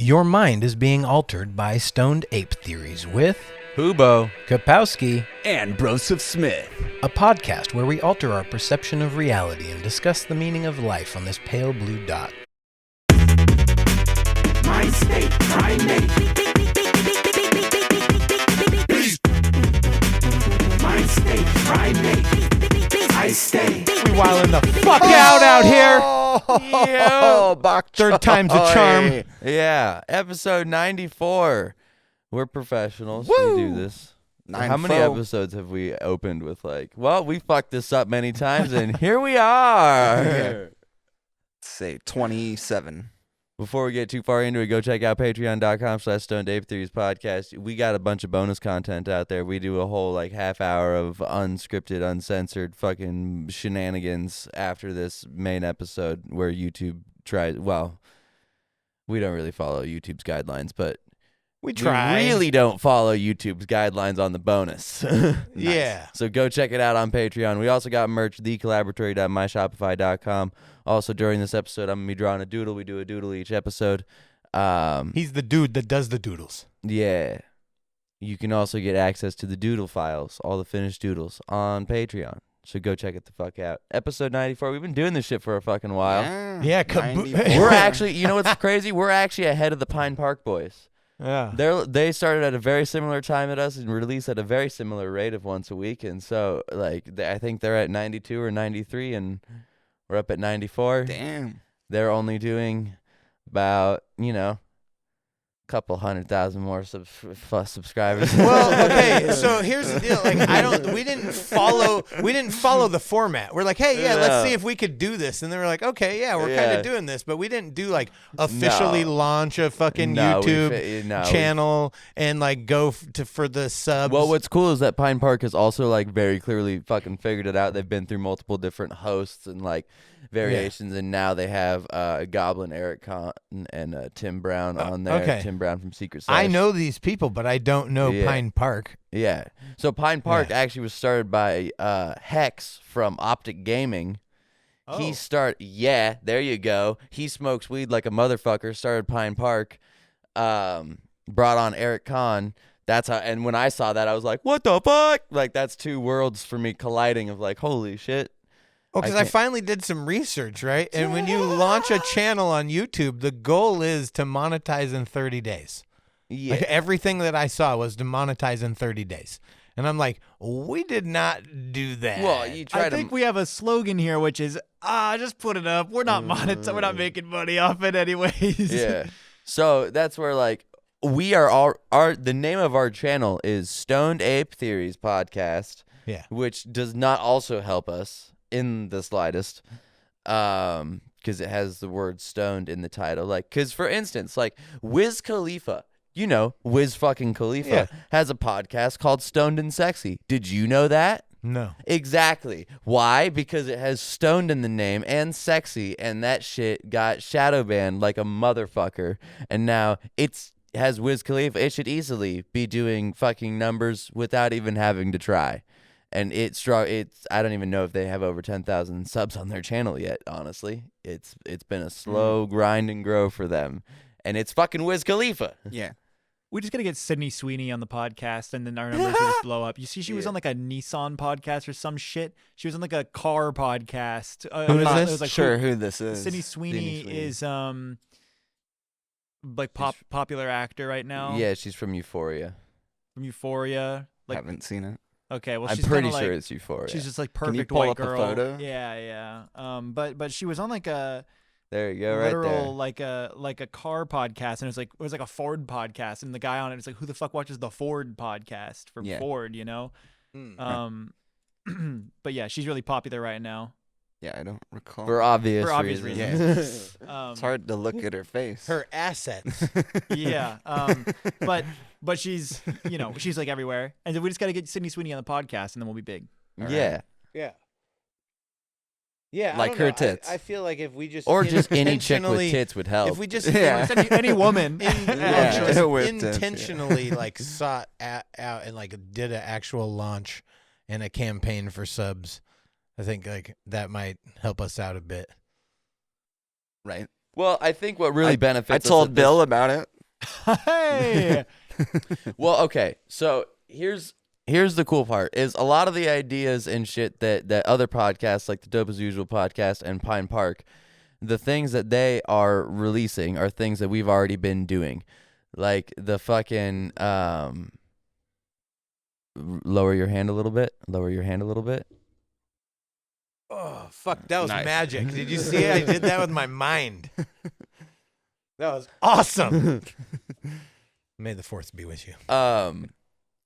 Your mind is being altered by stoned ape theories with Hubo, Kapowski, and Broseph Smith. a podcast where we alter our perception of reality and discuss the meaning of life on this pale blue dot. My state, primate. My state, primate. I stay. We wildin' the fuck out here. Yo, Third time's a charm. Yeah, episode 94. We're professionals. Woo! We do this. How many episodes have we opened with we fucked this up many times, and here we are. Say 27. Before we get too far into it, go check out patreon.com/StonedApeTheories podcast. We got a bunch of bonus content out there. We do a whole half hour of unscripted, uncensored fucking shenanigans after this main episode where YouTube tries, we don't really follow YouTube's guidelines, but We try. we really don't follow YouTube's guidelines on the bonus. Yeah. So go check it out on Patreon. We also got merch, thecollaboratory.myshopify.com. Also, during this episode, I'm going to be drawing a doodle. We do a doodle each episode. He's the dude that does the doodles. Yeah. You can also get access to the doodle files, all the finished doodles, on Patreon. So go check it the fuck out. Episode 94. We've been doing this shit for a fucking while. Yeah, 94. We're actually, you know what's crazy? We're actually ahead of the Pine Park Boys. Yeah. They started at a very similar time at us and released at a very similar rate of once a week. And so, I think they're at 92 or 93, and we're up at 94. Damn. They're only doing about, a couple 100,000 more subscribers. Well, okay, so here's the deal. We didn't follow the format. We're like, hey, yeah, let's see if we could do this. And then we're like, okay, yeah, we're kind of doing this, but we didn't do officially launch a fucking YouTube channel and go for the subs. Well, what's cool is that Pine Park has also very clearly fucking figured it out. They've been through multiple different hosts and variations, and now they have Goblin Eric Kahn and Tim Brown on there. Okay. Tim Brown from Secret Slash. I know these people, but I don't know Pine Park. Yeah. So Pine Park actually was started by Hex from Optic Gaming. Oh. There you go. He smokes weed like a motherfucker. Started Pine Park. Brought on Eric Kahn. That's how. And when I saw that, I was like, "What the fuck?" That's two worlds for me colliding. Of holy shit. Oh, because I finally did some research, right? And when you launch a channel on YouTube, the goal is to monetize in 30 days. Yeah. Everything that I saw was to monetize in 30 days. And I'm like, we did not do that. Well, you try I think we have a slogan here, which is, just put it up. We're not monetizing. We're not making money off it anyways. Yeah. So that's where we are the name of our channel is Stoned Ape Theories Podcast. Yeah. Which does not also help us in the slightest, because it has the word stoned in the title. Because for instance, Wiz Khalifa, Wiz fucking Khalifa has a podcast called Stoned and Sexy. Did you know that? No. Exactly. Why? Because it has stoned in the name and sexy, and that shit got shadow banned like a motherfucker. And now it has Wiz Khalifa. It should easily be doing fucking numbers without even having to try. And I don't even know if they have over 10,000 subs on their channel yet, honestly. It's been a slow grind and grow for them. And it's fucking Wiz Khalifa. Yeah. We just got to get Sydney Sweeney on the podcast, and then our numbers will just blow up. You see, she was on a Nissan podcast or some shit. She was on a car podcast. Who is this? Who this is. Sydney Sweeney is popular actor right now. Yeah, she's from Euphoria. From Euphoria. Haven't seen it. Okay, well, I'm she's pretty kinda sure it's Euphoria. She's just Can you perfect pull white up a girl. photo? Yeah. But she was on a There you go, right literal there. like a car podcast, and it was a Ford podcast, and the guy on it was who the fuck watches the Ford podcast from Ford, But yeah, she's really popular right now. Yeah, I don't recall. For obvious reasons. It's hard to look at her face. Her assets. Yeah. But she's she's everywhere, and we just got to get Sydney Sweeney on the podcast, and then we'll be big. Yeah. Yeah. Yeah, like her tits. I feel like if we just or just any chick with tits would help. If we just any woman intentionally sought out and did an actual launch and a campaign for subs, I think that might help us out a bit. Right. Well, I think what really benefits I us told at Bill about it. Hey. Well, okay. So here's the cool part is a lot of the ideas and shit that other podcasts like the Dope as Usual podcast and Pine Park, the things that they are releasing are things that we've already been doing. Like the fucking lower your hand a little bit. Lower your hand a little bit. Oh, fuck, that was Nice. magic. Did you see it? I did that with my mind. That was awesome. May the fourth be with you.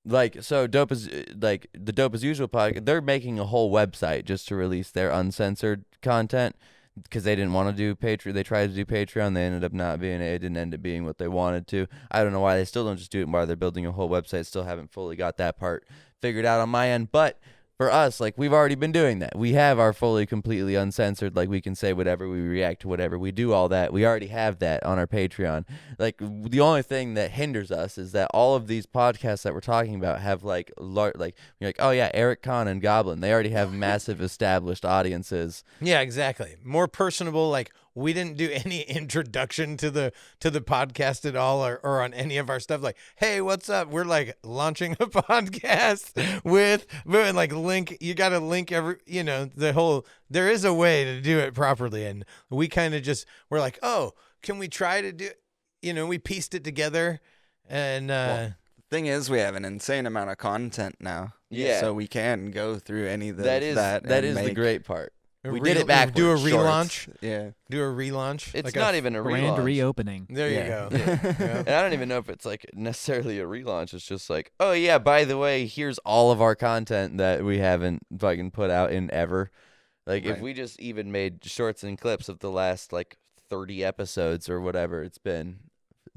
Like so dope as like the Dope as Usual podcast, they're making a whole website just to release their uncensored content because they didn't want to do Patreon. They tried to do Patreon, they ended up not being it. It didn't end up being what they wanted to. I don't know why they still don't just do it while they're building a whole website. Still haven't fully got that part figured out on my end, but for us, like, we've already been doing that. We have our fully, completely uncensored, like, we can say whatever, we react to whatever, we do all that. We already have that on our Patreon. Like, the only thing that hinders us is that all of these podcasts that we're talking about have, like, you're like, oh, yeah, Eric Kahn and Goblin. They already have massive established audiences. Yeah, exactly. More personable. Like, we didn't do any introduction to the podcast at all, or on any of our stuff. Like, hey, what's up? We're like launching a podcast with like link. You got to link every, the whole. There is a way to do it properly, and we kind of just we're like, oh, can we try to do? We pieced it together, and The thing is, we have an insane amount of content now. Yeah. So we can go through any of That is the great part. We did it backwards. Do a shorts. relaunch. Yeah. Do a relaunch. It's like not even a Grand relaunch. reopening. There you Yeah. go. Yeah. And I don't even know if it's like necessarily a relaunch. It's just like, oh yeah, by the way, here's all of our content that we haven't fucking put out in ever. Like if Right. we just even made shorts and clips of the last like 30 episodes or whatever it's been.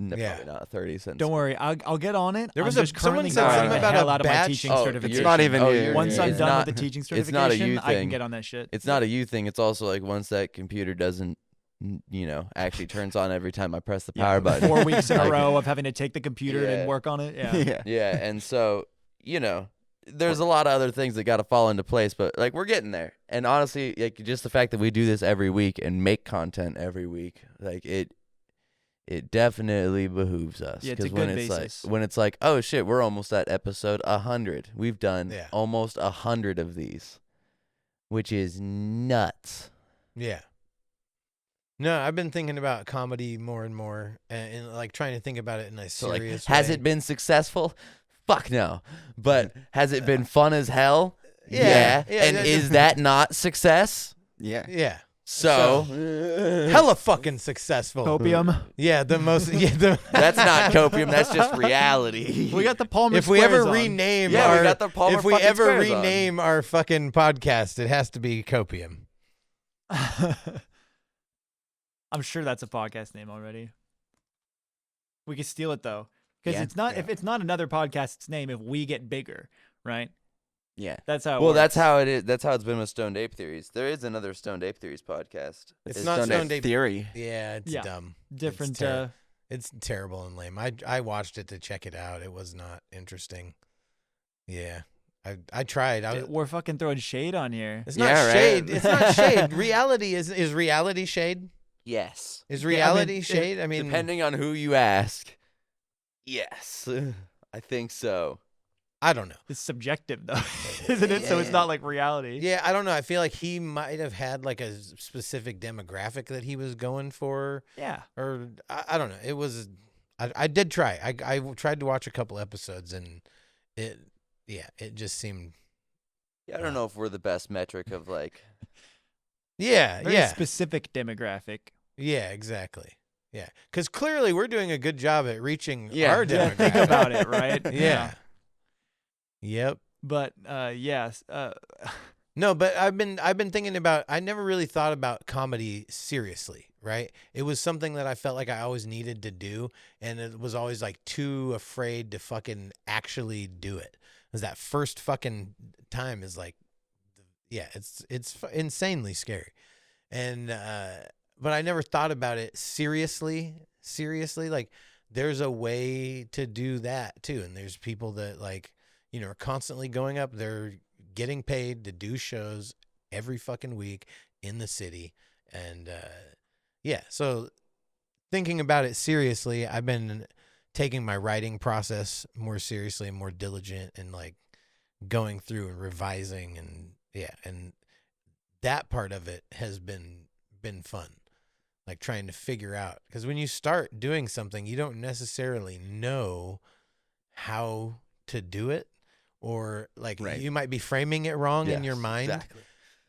No, Yeah. probably not 30 since. Don't worry, I'll get on it. There was I'm a- just someone currently said grinding something the about hell a out of my batch. teaching Oh, certification. It's not even you. Once I'm it's done not- with the teaching it's certification, not a you I can thing. get on that shit. It's not a you thing. It's also like once that computer doesn't, actually turns on every time I press the power button. 4 weeks in a Like, row of having to take the computer Yeah. and work on it. Yeah. Yeah. Yeah, and so, there's a lot of other things that got to fall into place, but like we're getting there. And honestly, like just the fact that we do this every week and make content every week, like it definitely behooves us. Yeah, it's a 'Cause when good it's basis. like when it's like, oh shit, we're almost at episode 100. We've done Yeah. almost 100 of these, which is nuts. Yeah. No, I've been thinking about comedy more and more, and like trying to think about it in a So like, serious has way. it been successful? Fuck no. But has it been fun as hell? Yeah. And Yeah, is that not success? Yeah. Yeah. So, Hella fucking successful. Copium. Yeah, the most. Yeah, that's not copium. That's just reality. We got the Palmer if we ever squares on. rename Yeah, we our, got the Palmer if we fucking ever squares on. rename our fucking podcast, it has to be Copium. I'm sure that's a podcast name already. We could steal it though, because Yeah. it's not. If it's not another podcast's name, if we get bigger, right? Yeah. That's how. It Well, works. that's how it is. That's how it's been with Stoned Ape Theories. There is another Stoned Ape Theories podcast. It's not Stoned Ape Theory. Yeah, it's Yeah. dumb. different. It's terrible and lame. I watched it to check it out. It was not interesting. Yeah, I tried. We're fucking throwing shade on here. It's not Yeah, right. shade. It's not shade. Reality is reality shade. Yes. Is Yeah, I mean, reality it- shade? I mean, Depending on who you ask. Yes. I think so. I don't know. It's subjective though, isn't it? So it's Yeah. not like reality. Yeah, I don't know. I feel like he might have had like a specific demographic that he was going for, Yeah. or I don't know. It was. I did try. I tried to watch a couple episodes, and it just seemed. Yeah, I don't know if we're the best metric of like. Yeah, Very yeah, specific demographic. yeah, exactly. Yeah, because clearly we're doing a good job at reaching Yeah. our Yeah, demographic. think about it, right? Yeah. Yep. But yes. No, but I've been thinking about. I never really thought about comedy seriously, right? It was something that I felt like I always needed to do, and it was always like too afraid to fucking actually do it. Because that first fucking time is like, yeah, it's insanely scary, and but I never thought about it seriously. Seriously, like there's a way to do that too, and there's people that like are constantly going up. They're getting paid to do shows every fucking week in the city. And yeah, so thinking about it seriously, I've been taking my writing process more seriously and more diligent, and like going through and revising, and and that part of it has been fun. Like trying to figure out, because when you start doing something, you don't necessarily know how to do it, or like you might be framing it wrong in your mind. Exactly.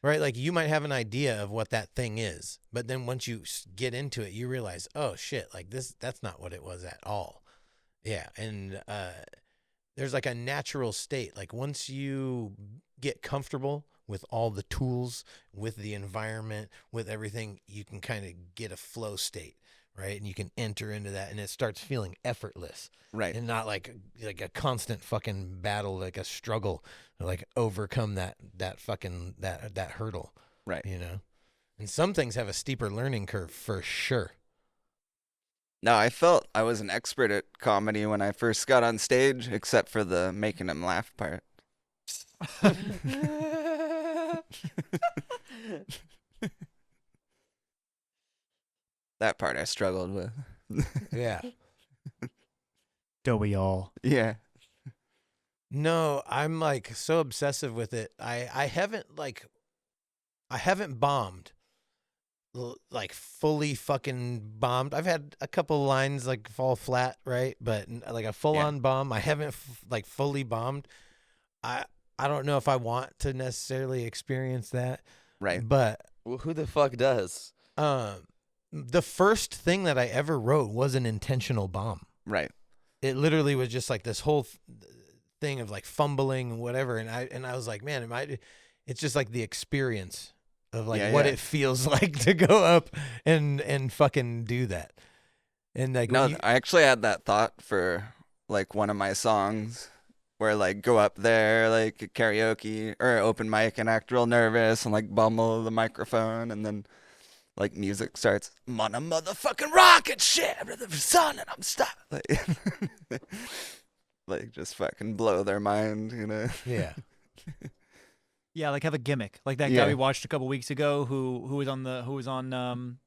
Right? Like you might have an idea of what that thing is, but then once you get into it, you realize, oh shit, like that's not what it was at all. Yeah. And there's like a natural state. Like once you get comfortable with all the tools, with the environment, with everything, you can kind of get a flow state, right? And you can enter into that, and it starts feeling effortless. Right. And not like a constant fucking battle, like a struggle to like overcome that fucking that hurdle. Right. You know? And some things have a steeper learning curve for sure. No, I felt I was an expert at comedy when I first got on stage, except for the making him laugh part. That part I struggled with. Yeah. Don't we all? Yeah. No, I'm like so obsessive with it. I haven't bombed, like fully fucking bombed. I've had a couple lines like fall flat, right? But like a full on bomb, I haven't like fully bombed. I don't know if I want to necessarily experience that. Right. But Well, who the fuck does? the first thing that I ever wrote was an intentional bomb. Right. It literally was just like this whole thing of like fumbling and whatever, and I was like, man, it's just like the experience of like what it feels like to go up and fucking do that. And like No, I actually had that thought for like one of my songs where like go up there like karaoke or open mic and act real nervous and like bumble the microphone, and then like music starts, I'm on a motherfucking rocket ship to the sun and I'm stuck. Like just fucking blow their mind, you know? yeah. Yeah, like have a gimmick, like that guy we watched a couple weeks ago who was on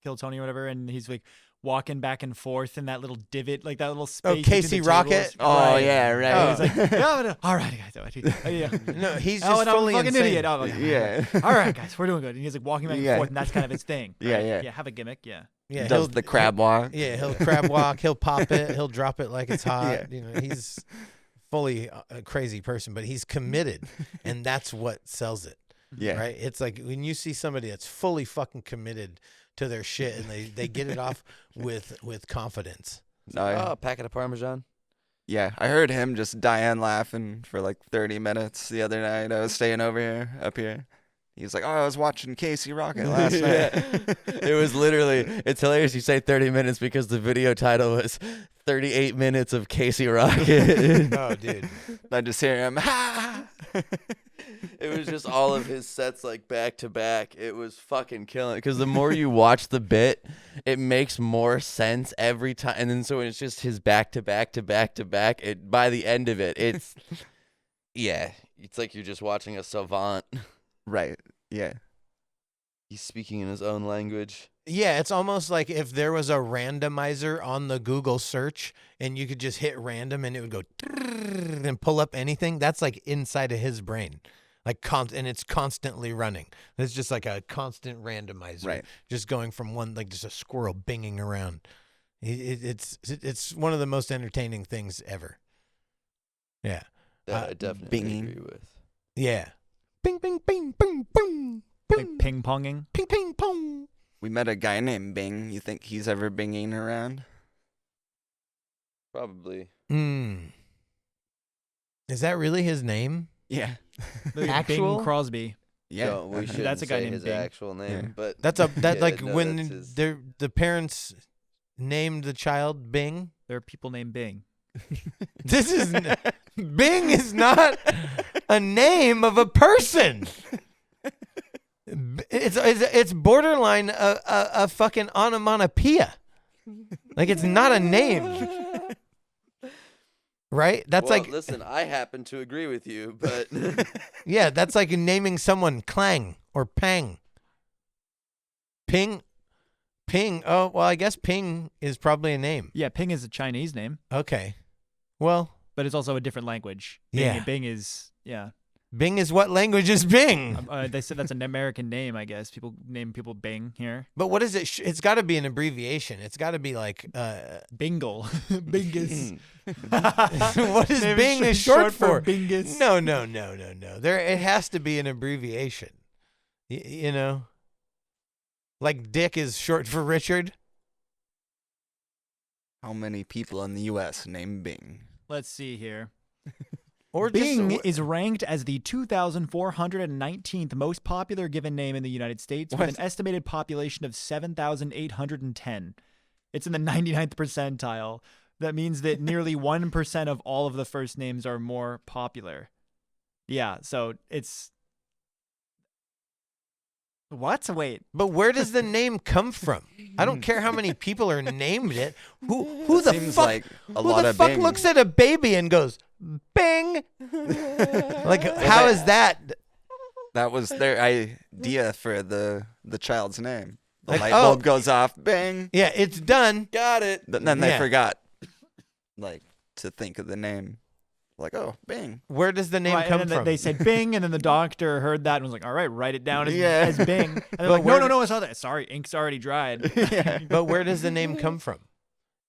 Kill Tony or whatever, and he's like walking back and forth in that little divot, like that little space. Oh, Casey Rocket? Oh, yeah, right. Oh. He's like, no, all right, guys. Yeah. No, he's Oh, just and I'm a fully fucking insane. idiot. Oh, okay. Yeah. All right, guys, we're doing good. And he's like walking back and forth, and that's kind of his thing. Yeah, right? yeah. Yeah, have a gimmick. Yeah. Yeah, Does the crab walk. Yeah, he'll crab walk. He'll pop it. He'll drop it like it's hot. Yeah. You know, he's fully a crazy person, but he's committed, and that's what sells it. Yeah. Right. It's like when you see somebody that's fully fucking committed to their shit, and they get it off with confidence. Oh, a packet of Parmesan. Yeah, I heard him just dying laughing for like 30 minutes the other night. I was staying up here. He was like, oh, I was watching Casey Rocket last night. It was literally, it's hilarious you say 30 minutes because the video title was 38 minutes of Casey Rocket. Oh, dude. I just hear him, ha! It was just all of his sets like back to back. It was fucking killing. Because the more you watch the bit, it makes more sense every time. And then so it's just his back to back to back to back. By the end of it, it's it's like you're just watching a savant. Right, yeah. He's speaking in his own language. Yeah, it's almost like if there was a randomizer on the Google search and you could just hit random and it would go and pull up anything. That's like inside of his brain, like and it's constantly running. It's just like a constant randomizer, right? Just going from one, like just a squirrel binging around. It's one of the most entertaining things ever. Yeah, That I definitely binging. agree with. Yeah, bing, bing, bing, bing, bing, Like ping ponging. ping, ping, pong. We met a guy named Bing. You think he's ever binging around? Probably. Is that really his name? Yeah. Actual? Bing Crosby. Yeah. No, we shouldn't That's a guy say named his Bing. actual name, Yeah. but That's like no, when that's his- the parents named the child Bing. There are people named Bing. This is Bing is not a name of a person. It's borderline a fucking onomatopoeia. Like it's not a name, right? That's well, like listen, I happen to agree with you, but yeah, that's like naming someone Clang or Pang. Ping Ping. Oh, well, I guess Ping is probably a name. Yeah, Ping is a Chinese name, Okay. Well, but it's also a different language. Yeah. Bing is Bing is what language is Bing? they said that's an American name, I guess. People name people Bing here. But what is it? It's got to be an abbreviation. It's got to be like. Bingle. Bingus. What is Bing is short for? Bingus. No. It has to be an abbreviation. You know? Like Dick is short for Richard. How many people in the U.S. named Bing? Let's see here. Or Bing just, is ranked as the 2,419th most popular given name in the United States with an estimated population of 7,810. It's in the 99th percentile. That means that nearly 1% of all of the first names are more popular. Yeah, so it's... What? Wait. But where does the name come from? I don't care how many people are named it. Who the Seems fuck? like a who lot the of fuck Bing. looks at a baby and goes, Bing? Like, how is that? That was their idea for the child's name. The Like, light oh. bulb goes off, bang. Yeah, it's done. Got it. Then they Yeah. forgot, like, to think of the name. Like, oh, Bing. Where does the name Right, come and then from? they said Bing, and then the doctor heard that and was like, all right, write it down as, Yeah. as Bing. And they're But like, where no, it's not that. Sorry, ink's already dried. But where does the name come from?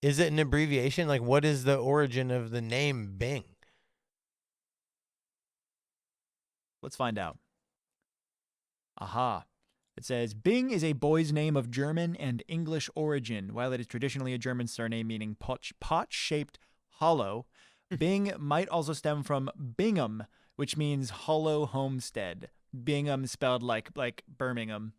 Is it an abbreviation? Like, what is the origin of the name Bing? Let's find out. Aha. It says, Bing is a boy's name of German and English origin. While it is traditionally a German surname meaning pot-shaped hollow, Bing might also stem from Bingham, which means hollow homestead. Bingham spelled like Birmingham.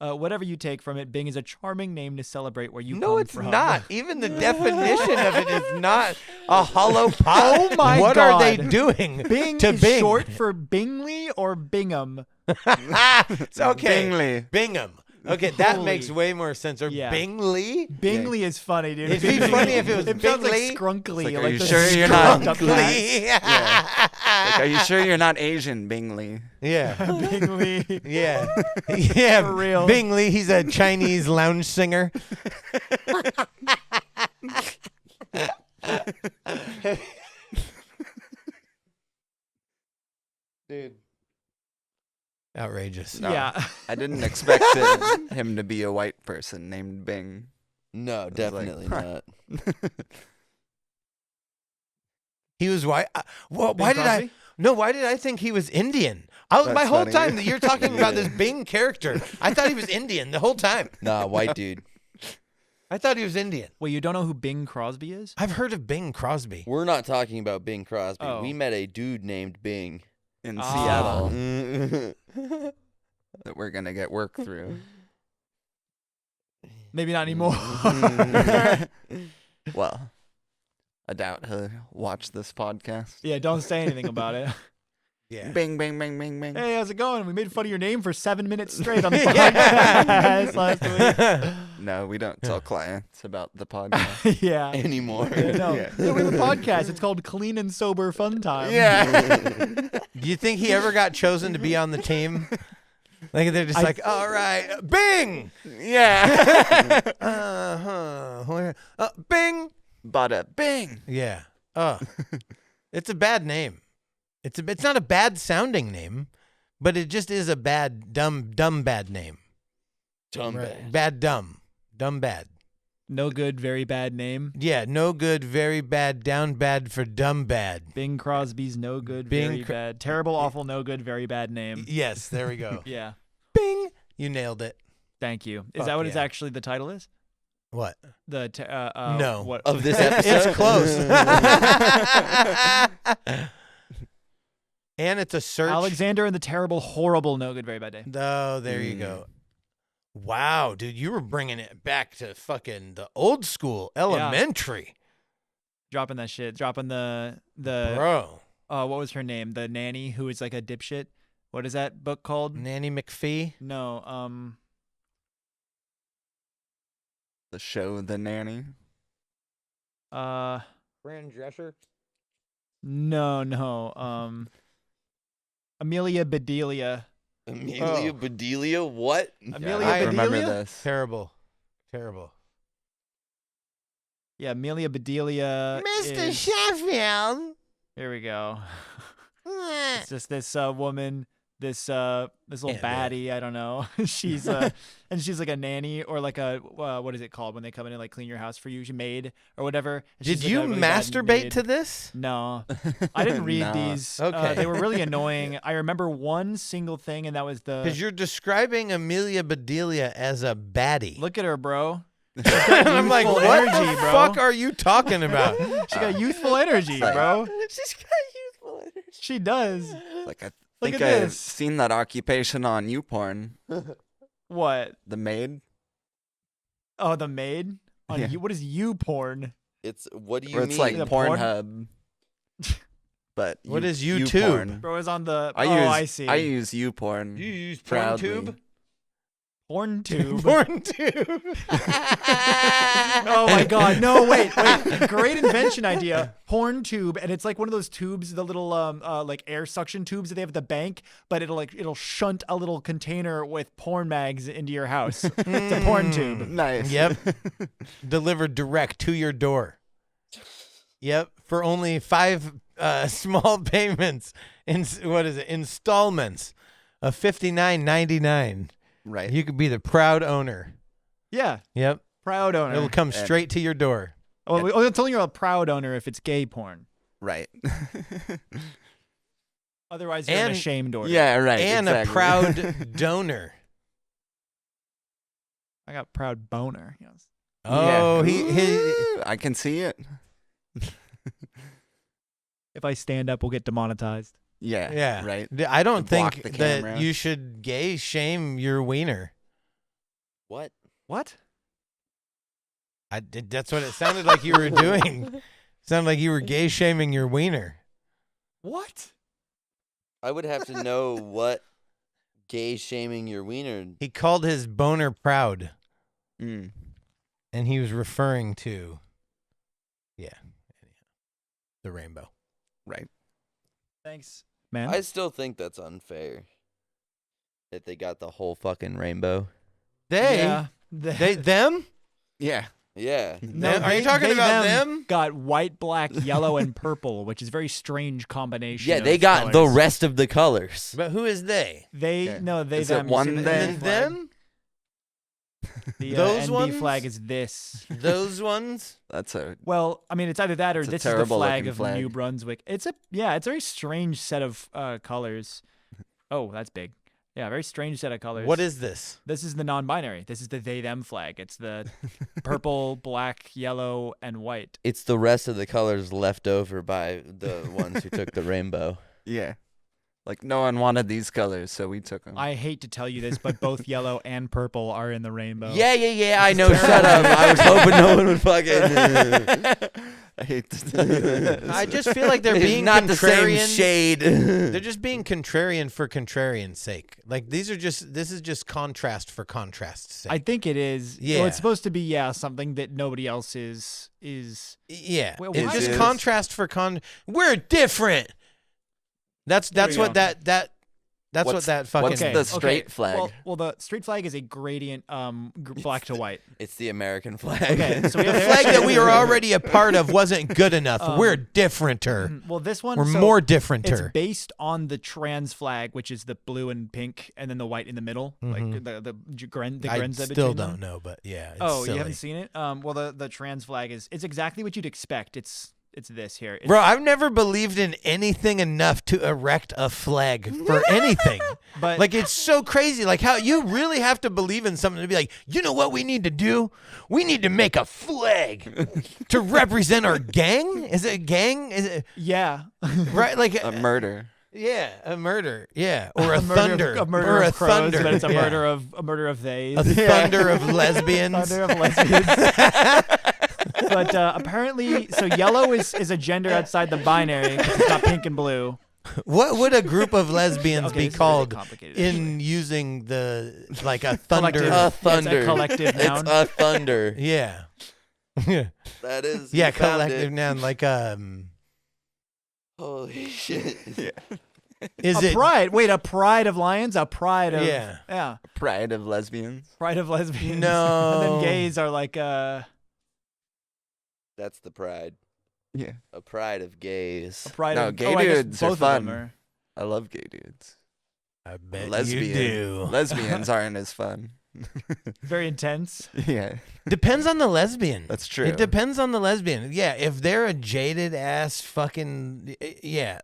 Whatever you take from it, Bing is a charming name to celebrate where you No, come it's from. not. Even the definition of it is not a hollow pot. Oh my What are they God. doing Bing to is Bing? short for Bingley or Bingham. It's okay. Bingley. Bingham. Okay, that Holy- makes way more sense. Or Yeah. Bingley? Bingley is funny, dude. It'd be funny if it was It sounds like Bingley. scrunkly. It's like, are like you the sure you're not- scrunked up guy. Like, are you sure you're not Asian, Bingley? Yeah. Bingley. Yeah. Yeah. For real. Bingley, he's a Chinese lounge singer. Dude. Outrageous. No. Yeah. I didn't expect him to be a white person named Bing. No, like, definitely huh. not. He was white. Well, Bing why did Crosby? why did I think he was Indian? My That's whole funny. time that you're talking about this Bing character, I thought he was Indian the whole time. Nah, white dude. I thought he was Indian. Wait, you don't know who Bing Crosby is? I've heard of Bing Crosby. We're not talking about Bing Crosby. Oh. We met a dude named Bing. In Ah. Seattle that we're going to get work through. Maybe not anymore. Well, I doubt he'll watch this podcast. Yeah, don't say anything about it. Yeah. Bing, bing, bing, bing, bing. Hey, how's it going? We made fun of your name for 7 minutes straight on the podcast last week. No, we don't tell clients about the podcast. Yeah. Anymore. No. Yeah. Yeah, we have a podcast. It's called Clean and Sober Fun Time. Yeah. Do you think he ever got chosen to be on the team? Like they're just like, all right, Bing. Yeah. Where? Bing. Bada bing. Yeah. It's a bad name. It's not a bad sounding name, but it just is a bad, dumb bad name. Dumb Right. bad. Dumb bad. No good, very bad name. Yeah, no good, very bad, down bad for dumb bad. Bing Crosby's no good, Bing very Cro- bad. Terrible, awful, no good, very bad name. Yes, there we go. Yeah. Bing. You nailed it. Thank you. Is Fuck that what it's yeah. actually the title is? What? The No. What Of this episode? It's close. And it's a search. Alexander and the Terrible, Horrible, No Good, Very Bad Day. Oh, there you go. Wow, dude, you were bringing it back to fucking the old school elementary. Dropping that shit. Dropping the Bro. what was her name? The nanny who is like a dipshit. What is that book called? Nanny McPhee. No, The show The Nanny. Fran Drescher. no, Amelia Bedelia. Amelia Bedelia? What? Amelia I I remember Bedelia? this. Terrible. Terrible. Yeah, Amelia Bedelia. Mr. Sheffield. Here we go. It's just this woman, this little baddie. I don't know. She's and she's like a nanny or like a what is it called when they come in and like clean your house for you? She maid or whatever. And Did she's, like, you a really bad masturbate maid. to this? No, I didn't read Nah. these. Okay. They were really annoying. I remember one single thing, and that was Because you're describing Amelia Bedelia as a baddie. look at her, bro. And I'm like, youthful what energy, the bro. fuck are you talking about? She got youthful energy, like- bro. She's got youthful energy. She does. Like I Look think at I've this. seen that occupation on YouPorn. What? The maid. Oh, the maid. On Yeah. you, what is you porn? It's what do you Or mean? it's like The porn? Pornhub. But What is YouPorn. YouTube? Bro is on the. I see. I use YouPorn. You use proudly. PornTube? Porn tube. PornTube. Oh my god. No, wait. Great invention idea. Porn tube, and it's like one of those tubes, the little like air suction tubes that they have at the bank, but it'll shunt a little container with porn mags into your house. It's a porn tube. Nice. Yep. Delivered direct to your door. Yep. For only 5 small payments. What is it? Installments of $59.99. Right. You could be the proud owner. Yeah. Yep. Proud owner. It'll come straight to your door. It's only you're a proud owner if it's gay porn. Right. Otherwise, you're an And- ashamed order. Yeah, right. And exactly. a proud donor. I got proud boner. Yes. Oh, Yeah. he Ooh, I can see it. If I stand up, we'll get demonetized. Yeah. yeah. Right. I don't Block think the that camera. you should gay shame your wiener. What? What? That's what it sounded like you were doing. Sounded like you were gay shaming your wiener. What? I would have to know what gay shaming your wiener. He called his boner proud, Mm. and he was referring to, the rainbow. Right. Thanks, man. I still think that's unfair. That they got the whole fucking rainbow. Them? Yeah. Yeah. Them? Are you talking about them? Got white, black, yellow, and purple, which is a very strange combination. Yeah, of they got the colors. rest of the colors. But who is they? They Okay. no, they Is it them. one You see the they? NB flag? Them? The Those NB ones? flag is this. Those ones? That's a Well, I mean, it's either that or It's a this is the terrible flag looking of flag. New Brunswick. It's a very strange set of colors. Oh, that's big. Yeah, very strange set of colors. What is this? This is the non-binary. This is the they/them flag. It's the purple, black, yellow, and white. It's the rest of the colors left over by the ones who took the rainbow. yeah. Like no one wanted these colors, so we took them. I hate to tell you this, but both yellow and purple are in the rainbow. Yeah, I know. Shut up. I was hoping no one would fucking. I hate to tell you this. I just feel like they're It's being not the same contrarian. shade. They're just being contrarian for contrarian's sake. Like this is just contrast for contrast's sake. I think it is. Yeah. Well, it's supposed to be something that nobody else is. Yeah, Well, it's why just is- contrast for We're different. That's we what go. that's what that fucking. what's the straight flag? Well, the straight flag is a gradient, black to white. It's the American flag. Okay, so we the have flag that we were already a part of wasn't good enough. We're differenter. Well, this one We're so more It's differenter. based on the trans flag, which is the blue and pink, and then the white in the middle, like the I Grenza still between them. don't know, but yeah. It's Oh, silly. you haven't seen it? Well, the trans flag it's exactly what you'd expect. It's this here. It's, Bro, I've never believed in anything enough to erect a flag for anything. But- like it's so crazy. Like how you really have to believe in something to be like, you know what we need to do? We need to make a flag to represent our gang. Is it a gang? Is it yeah, right? Like A murder. yeah, a murder. Yeah, or a murder thunder. of, a murder or of a crows, thunder. but it's a Yeah. murder of theys. A thunder of lesbians. Thunder of lesbians. But apparently, so yellow is a gender outside the binary. 'Cause it's not pink and blue. What would a group of lesbians Okay, be this is really called complicated, in using the like a Collective. thunder? A Yeah, it's a thunder. collective It's noun. a thunder. Yeah. Yeah. That is. Yeah, you found collective it. noun like Holy shit. Is a it pride. Wait, a pride of lions? A pride of Yeah. Pride of lesbians. Pride of lesbians. No. And then gays are like That's the pride. Yeah. A pride of gays. a pride No, of gay I guess dudes are both of them fun. I love gay dudes. I bet Lesbian. you do. Lesbians aren't as fun. very intense. Yeah, Depends on the lesbian. that's true. It depends on the lesbian. Yeah, if they're a jaded ass fucking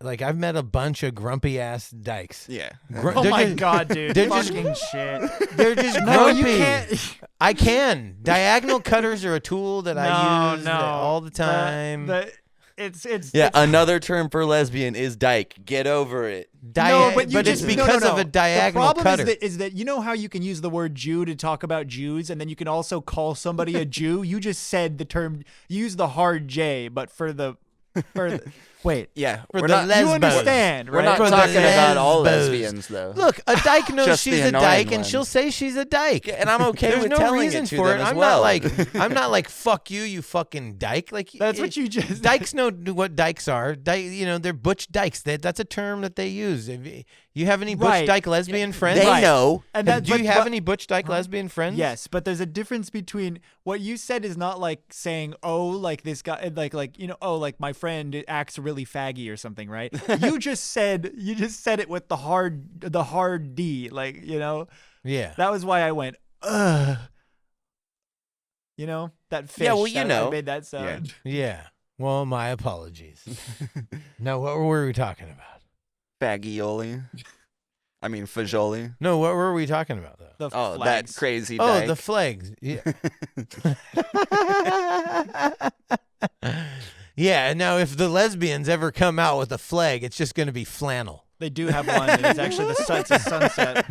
like I've met a bunch of grumpy ass dykes. Yeah. Oh They're my just- god, dude. they're just- Fucking shit. They're just No, grumpy. you can't. I can. Diagonal cutters are a tool that I use all the time. It's Yeah, another term for lesbian is dyke. Get over it. No, but you it's just, because no. of a diagonal the problem cutter. is that you know how you can use the word Jew to talk about Jews, and then you can also call somebody a Jew. You just said the term. You use the hard J, but wait. Yeah, For we're the not. lesbos. You understand, We're right? not For the talking about all lesbos. lesbians, though. Look, a dyke knows Just she's the a annoying dyke, and ones. she'll say she's a dyke. And I'm okay There's with no telling reason it to for them it. as I'm well. not like fuck you fucking dyke. Like That's what you just. dykes know what dykes are. They're butch dykes. That's a term that they use. If you have any butch Right. dyke lesbian friends? They Right. know. And Do that, you have but- any butch dyke lesbian friends? Yes, but there's a difference between what you said is not like saying, oh, like this guy, oh, like my friend acts really faggy or something, right? you just said it with the hard D, like, Yeah. that was why I went, ugh. That fish. Yeah, well, you I know. made that sound. Yeah. Well, my apologies. No, what were we talking about? Fagioli. I mean, fagioli. No, what were we talking about though? The Oh, flags. that crazy Oh, dyke. the flags. Yeah. Yeah, now if the lesbians ever come out with a flag, it's just going to be flannel. They do have one. And it's actually it's a sunset.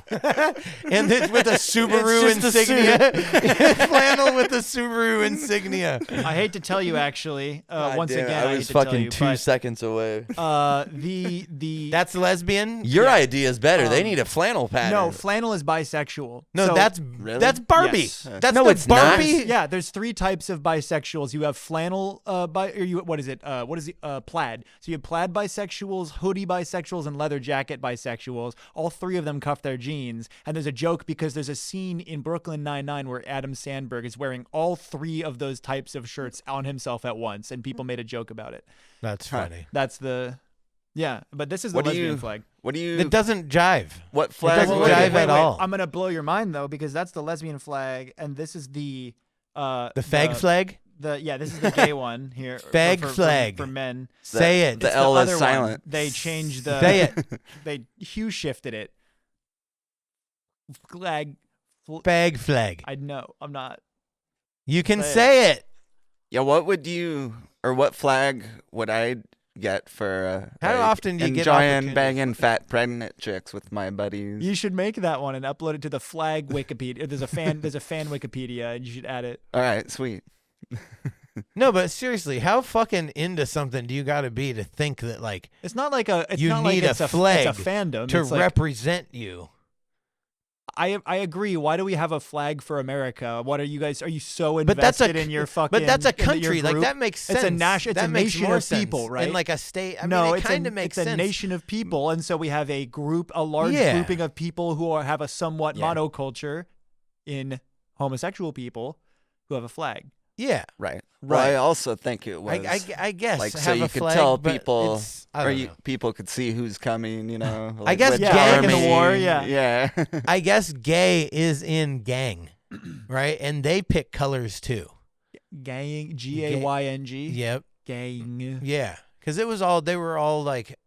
And it's with a Subaru It's just a insignia. Flannel with a Subaru insignia. I hate to tell you, actually, God once damn, again, I hate was to tell fucking you, 2 seconds away. but the That's lesbian? Your idea is better. They Um, need a flannel pattern. no, flannel is bisexual. No, So- that's Really? that's Barbie. Yes. That's No, the it's not. Barbie. Yeah, there's 3 types of bisexuals. You have flannel what is it? What is it? Plaid. So you have plaid bisexuals, hoodie bisexuals, and leather jacket bisexuals. All 3 of them cuff their jeans. And there's a joke because there's a scene in Brooklyn Nine-Nine where Adam Sandberg is wearing all 3 of those types of shirts on himself at once, and people made a joke about it. That's funny. That's but this is the What do lesbian you- flag. What do you? It doesn't jive. What flag? doesn't would jive it- at all. I'm gonna blow your mind though, because that's the lesbian flag, and this is the The flag? this is the gay one here. Fag for flag. for men. Say it. the It's L is other one. silent. They changed the. Say it. They hue shifted it. Flag. Fag flag. I know. I'm not. You can Say it. say it. Yeah, what flag would I get for How often do you get enjoying opportunities banging like fat pregnant chicks with my buddies? You should make that one and upload it to the flag Wikipedia. There's a fan Wikipedia, and you should add it. All right, sweet. No, but seriously, how fucking into something do you got to be to think that like It's not like a. It's You not like need a it's flag It's a fandom. to It's like, represent you? I agree. Why do we have a flag for America? What are you guys? Are you so But that's invested a in your fucking? But that's a in your country. Like group? that makes sense. It's a nation. It's that a makes nation more of people, sense. right? And like a state. I no, mean, it it's kind of makes it's sense. a nation of people, and so we have a large Yeah. grouping of people who have a somewhat Yeah. monoculture in homosexual people who have a flag. Yeah. Right. Well, Right. I also think it was I guess like have so a you could flag, tell but people, it's- I or don't know. people could see who's coming. You know. I like guess with gang back in the army. war, yeah. Yeah. I guess gay is in gang, right? And they pick colors too. Gang, Gayng. Yep. Gang. Yeah. Because they were all like,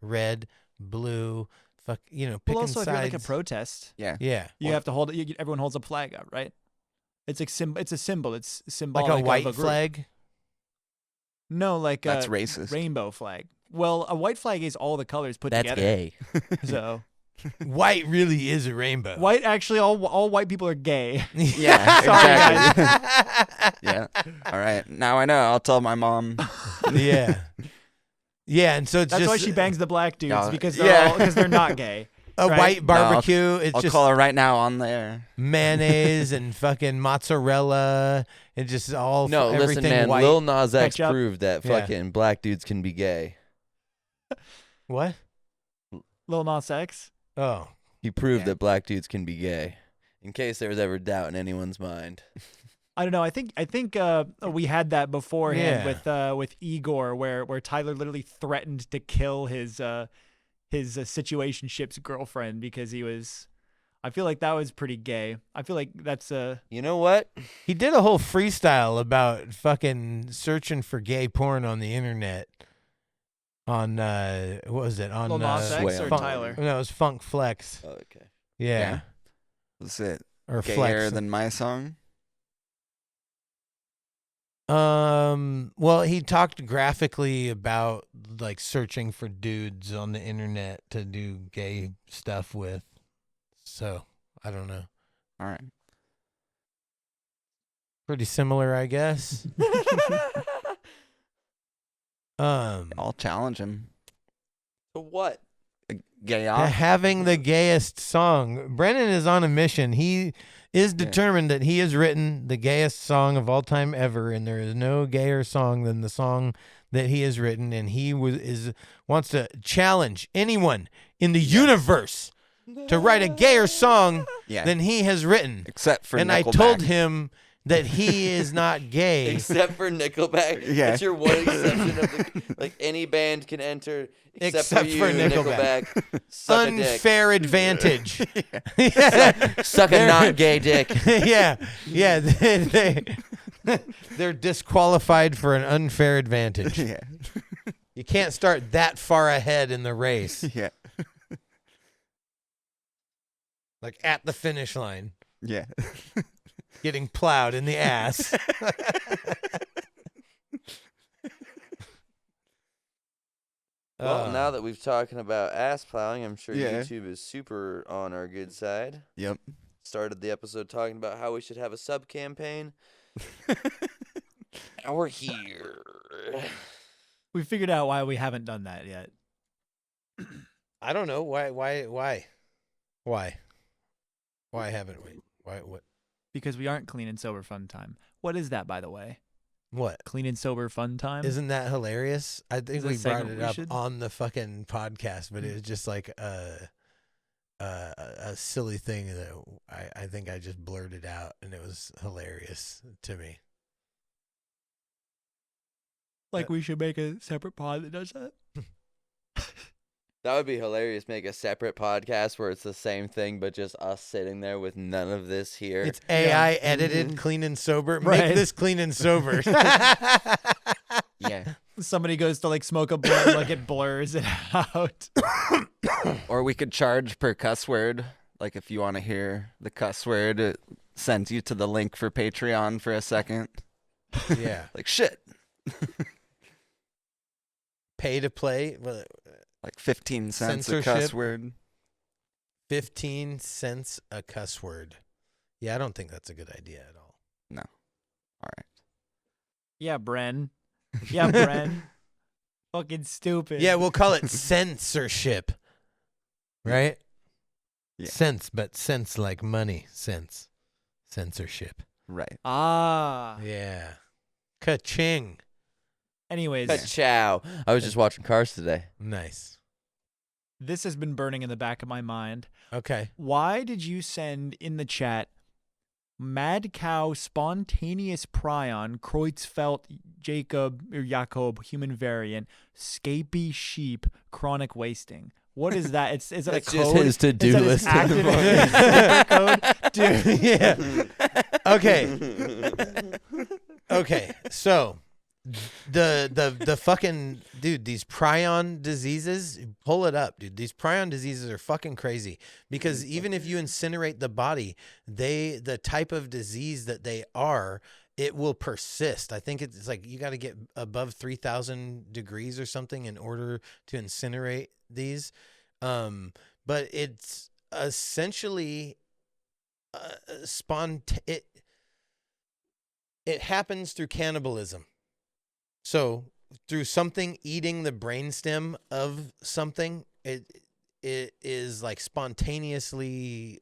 red, blue, picking Well, also if sides. you're like a protest, Yeah. Yeah. you have to hold it. Everyone holds a flag up, right? It's like it's a symbol. It's symbolic. Like a of white group. flag. No, like That's a racist. rainbow flag. Well, a white flag is all the colors put That's together. gay. So White really is a rainbow. white, actually, all white people are gay. Yeah. Sorry, exactly. Yeah. All right. Now I know. I'll tell my mom. Yeah. Yeah, and so it's That's just why she bangs the black dudes No, because yeah. they're not gay. a right? white barbecue. It's I'll just call her right now on there. mayonnaise and fucking mozzarella and just all No, everything listen, man. white. Lil Nas X Ketchup. proved that Yeah. fucking black dudes can be gay. What? Lil Nas X. Oh. He proved that black dudes can be gay. In case there was ever doubt in anyone's mind. I don't know. I think we had that beforehand Yeah. with Igor, where Tyler literally threatened to kill his situationship's girlfriend because he was. I feel like that was pretty gay. I feel like that's You know what? He did a whole freestyle about fucking searching for gay porn on the internet. On what was it? On Lil Nas X or Funk, Tyler? No, it was Funk Flex. Oh, okay. Yeah. Was it Or gayer Flex. than my song? Well, he talked graphically about like searching for dudes on the internet to do gay stuff with. So, I don't know. All right. Pretty similar, I guess. I'll challenge him. So what? Gay off? Having the gayest song. Brennan is on a mission. He is determined that he has written the gayest song of all time ever, and there is no gayer song than the song that he has written, and he wants to challenge anyone in the universe to write a gayer song than he has written. Except for And Nickelback. I told him that he is not gay. Except for Nickelback. Yeah. That's your one exception of the, like any band can enter except for you, Nickelback. Suck a dick. Unfair advantage. Yeah. Suck a not gay dick. Yeah. They're disqualified for an unfair advantage. Yeah. You can't start that far ahead in the race, Yeah. like at the finish line, Yeah. getting plowed in the ass. Well, now that we've talking about ass plowing, I'm sure Yeah. YouTube is super on our good side. Yep. Started the episode talking about how we should have a sub campaign. And we're here. we figured out why we haven't done that yet. I don't know why haven't we? Why? What? Because we aren't clean and sober fun time. What is that, by the way? What? Clean and sober fun time? Isn't that hilarious? I Is think that we a brought segment it we up should- on the fucking podcast, but it was just like a silly thing that I think I just blurted out, and it was hilarious to me. Like we should make a separate pod that does that? That would be hilarious. Make a separate podcast where it's the same thing, but just us sitting there with none of this here. It's AI edited, clean and sober. Right. Make this clean and sober. Yeah. Somebody goes to like smoke a blunt, like it blurs it out. Or we could charge per cuss word. Like if you want to hear the cuss word, it sends you to the link for Patreon for a second. Yeah. Like shit. Pay to play. Well, Like 15 cents a cuss Censorship. word. 15 cents a cuss word. Yeah, I don't think that's a good idea at all. No. All right. Yeah, Bren. Yeah, Bren. Fucking stupid. Yeah, we'll call it censorship. Right? Yeah. Sense, but sense like money. Sense. Censorship. Right. Ah. Yeah. Ka-ching. Anyways, Ciao. I was just watching Cars today. Nice. this has been burning in the back of my mind. Okay. Why did you send in the chat Mad Cow Spontaneous Prion Kreutzfeldt Jacob human variant Scapy Sheep Chronic Wasting? What is that? Is it That's a just code? his to-do Is that list. his code? Dude, yeah. Okay. Okay. So the fucking dude, these prion diseases, pull it up, dude. These prion diseases are fucking crazy because even if you incinerate the body, the type of disease that they are, it will persist. I think it's like you got to get above 3,000 degrees or something in order to incinerate these. But it's essentially it happens through cannibalism. So through something eating the brainstem of something, it is like spontaneously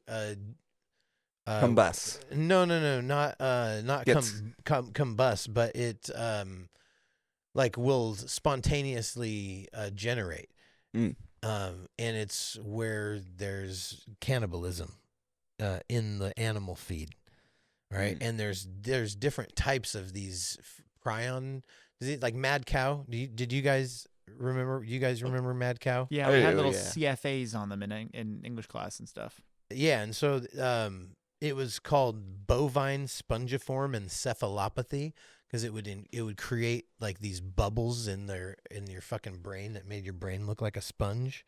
Combust. No, not Gets- combust, but it like will spontaneously generate. Mm. and it's where there's cannibalism in the animal feed, right? And there's different types of these prion disease, like mad cow. Did you guys remember? You guys remember mad cow? Yeah, we had little CFAs on them in English class and stuff. Yeah, and so it was called bovine spongiform encephalopathy because it would create like these bubbles in your fucking brain that made your brain look like a sponge,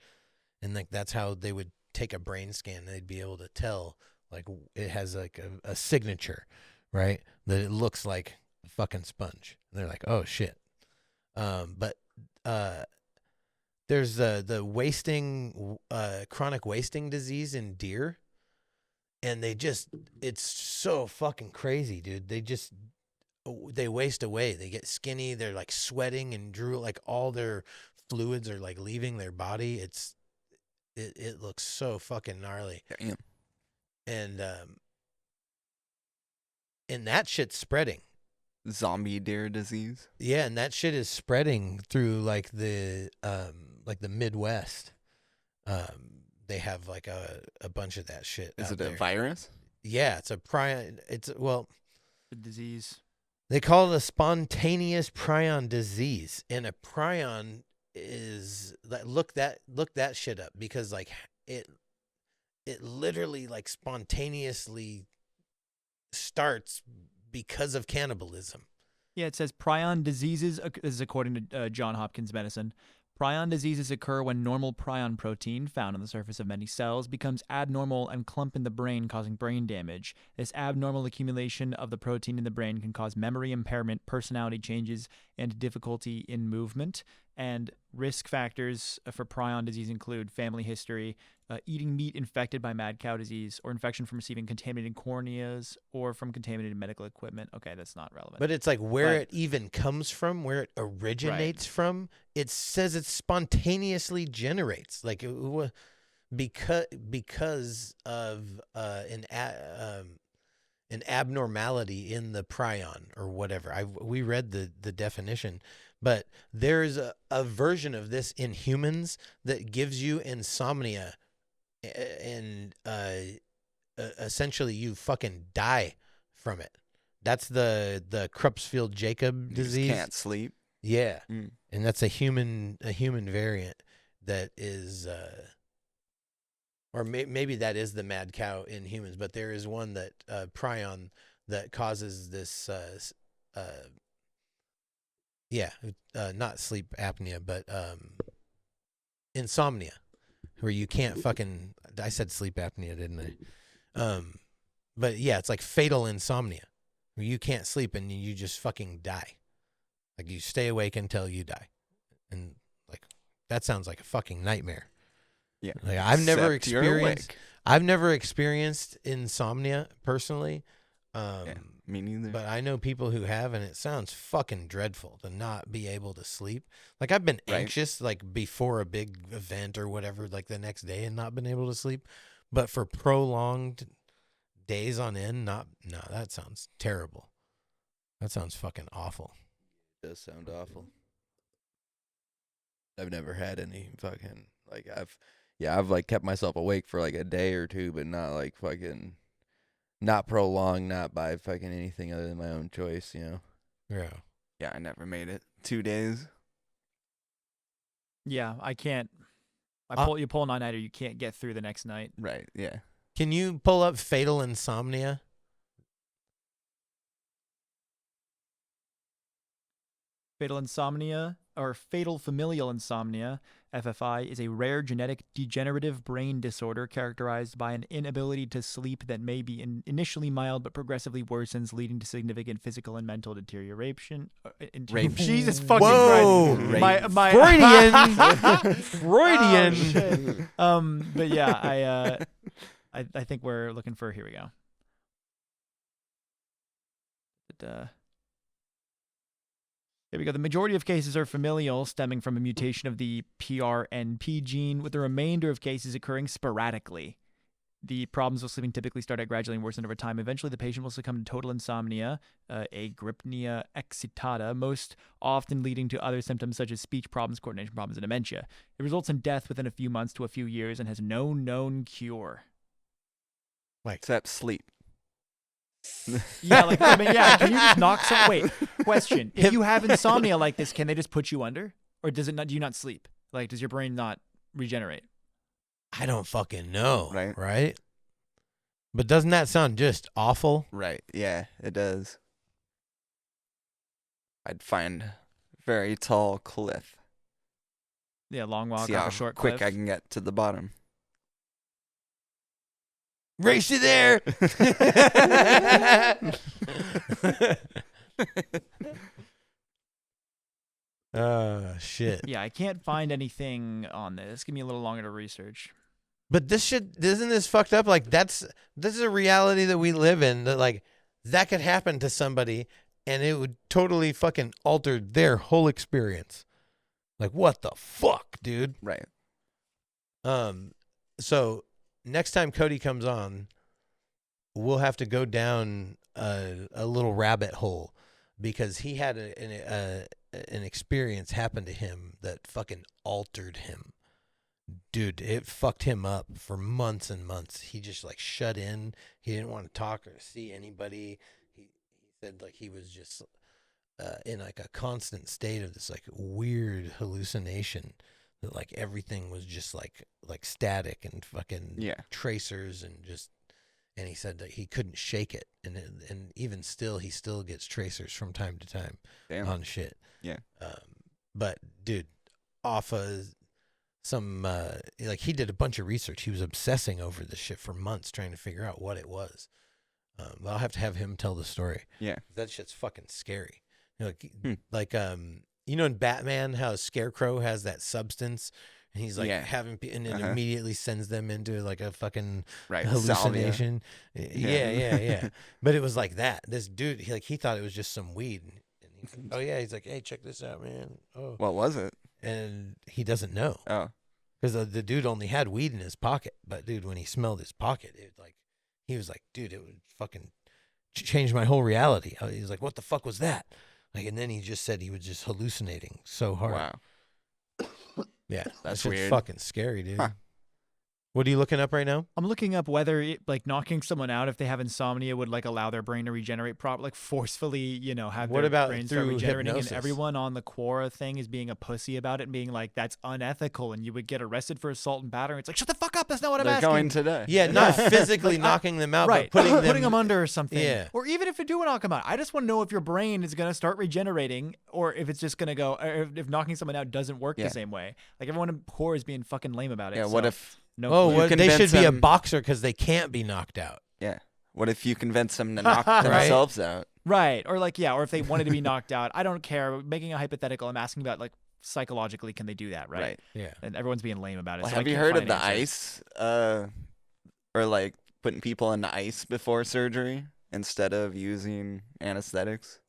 and like that's how they would take a brain scan and they'd be able to tell like it has like a signature, right? That it looks like a fucking sponge. And they're like, oh shit. But there's the wasting chronic wasting disease in deer. And it's so fucking crazy, dude. They waste away. They get skinny. They're like sweating and drool. Like all their fluids are like leaving their body. It looks so fucking gnarly. Damn. And that shit's spreading. Zombie deer disease. Yeah, and that shit is spreading through like the Midwest. They have like a bunch of that shit. Is out it there. a virus? Yeah, it's a prion. The disease. They call it a spontaneous prion disease, and a prion is like look that shit up because like it literally like spontaneously starts because of cannibalism. Yeah, it says prion diseases. This is according to Johns Hopkins Medicine. Prion diseases occur when normal prion protein found on the surface of many cells becomes abnormal and clump in the brain, causing brain damage. This abnormal accumulation of the protein in the brain can cause memory impairment, personality changes, and difficulty in movement. And risk factors for prion disease include family history, eating meat infected by mad cow disease, or infection from receiving contaminated corneas or from contaminated medical equipment. Okay, that's not relevant. But it's like where it even comes from, where it originates from. It says it spontaneously generates, like because of an abnormality in the prion or whatever. We read the definition, but there's a version of this in humans that gives you insomnia, and essentially you fucking die from it. That's the Creutzfeldt-Jakob disease. You can't sleep. Yeah, and that's a human variant that is, or maybe that is the mad cow in humans. But there is one that prion that causes this, not sleep apnea, but insomnia, where you can't fucking. I said sleep apnea, didn't I? But yeah, it's like fatal insomnia, where you can't sleep and you just fucking die. Like you stay awake until you die, and like that sounds like a fucking nightmare. Yeah, like I've never experienced insomnia personally. Me neither. But I know people who have, and it sounds fucking dreadful to not be able to sleep. Like I've been anxious, like before a big event or whatever, like the next day, and not been able to sleep. But for prolonged days on end, that sounds terrible. That sounds fucking awful. Does sound awful. I've never had any fucking like I've like kept myself awake for like a day or two, but not like fucking not prolonged, not by fucking anything other than my own choice, you know. Yeah, I never made it 2 days. Yeah, I can't. You pull a 9-nighter, you can't get through the next night. Right. Yeah. Can you pull up fatal insomnia? Fatal insomnia, or fatal familial insomnia, FFI, is a rare genetic degenerative brain disorder characterized by an inability to sleep that may be initially mild but progressively worsens, leading to significant physical and mental deterioration. Jesus fucking Christ. My Freudian. Oh, but yeah, I think we're looking for. Here we go. But, there we go. The majority of cases are familial, stemming from a mutation of the PRNP gene, with the remainder of cases occurring sporadically. The problems with sleeping typically start out gradually and worsen over time. Eventually, the patient will succumb to total insomnia, agrypnia excitata, most often leading to other symptoms such as speech problems, coordination problems, and dementia. It results in death within a few months to a few years and has no known cure. Except sleep. Yeah, like, I mean, yeah, can you just knock some... Wait, question. If you have insomnia like this, can they just put you under? Or does it not? Do you not sleep? Like, does your brain not regenerate? I don't fucking know. Right. Right? But doesn't that sound just awful? Right. Yeah, it does. I'd find a very tall cliff. Yeah, long walk See off how a short quick cliff. I can get to the bottom. Race you there. Shit. Yeah, I can't find anything on this. Give me a little longer to research. But this shit, isn't this fucked up? Like, this is a reality that we live in, that like that could happen to somebody and it would totally fucking alter their whole experience. Like, what the fuck, dude? Right. So next time Cody comes on, we'll have to go down a little rabbit hole because he had an experience happen to him that fucking altered him. Dude, it fucked him up for months and months. He just like shut in. He didn't want to talk or see anybody. He said like he was just in like a constant state of this like weird hallucination that like everything was just like static and fucking tracers and just. And he said that he couldn't shake it, and even still, he still gets tracers from time to time on shit. Yeah. But dude, off of some like he did a bunch of research. He was obsessing over this shit for months, trying to figure out what it was. I'll have to have him tell the story. Yeah. That shit's fucking scary. You know, like you know in Batman how Scarecrow has that substance. And he's like having, and it immediately sends them into like a fucking hallucination. Yeah. But it was like that. This dude, he thought it was just some weed. And he's like, oh yeah, he's like, hey, check this out, man. Oh, what was it? And he doesn't know. Oh, because the dude only had weed in his pocket. But dude, when he smelled his pocket, it like he was like, dude, it would fucking change my whole reality. He was like, what the fuck was that? Like, and then he just said he was just hallucinating so hard. Wow. Yeah, that's weird. Weird. Fucking scary, dude. Huh. What are you looking up right now? I'm looking up whether like knocking someone out if they have insomnia would like allow their brain to regenerate like forcefully, you know, have their brain start regenerating. hypnosis? And everyone on the Quora thing is being a pussy about it and being like, that's unethical and you would get arrested for assault and battery. It's like, shut the fuck up. That's not what I'm They're asking. going today. Yeah, not physically knocking them out, right. but putting them under or something. Yeah. Or even if you do knock them out, I just want to know if your brain is going to start regenerating or if it's just going to go, or if knocking someone out doesn't work the same way. Like everyone in Quora is being fucking lame about it. Yeah, so. what if... No, they should be a boxer because they can't be knocked out. Yeah. What if you convince them to knock themselves out? Right. Or like, or if they wanted to be knocked out. I don't care. Making a hypothetical, I'm asking about like psychologically, can they do that? Right. Yeah. And everyone's being lame about it. Well, so have you heard of the ice? Or like putting people in the ice before surgery instead of using anesthetics?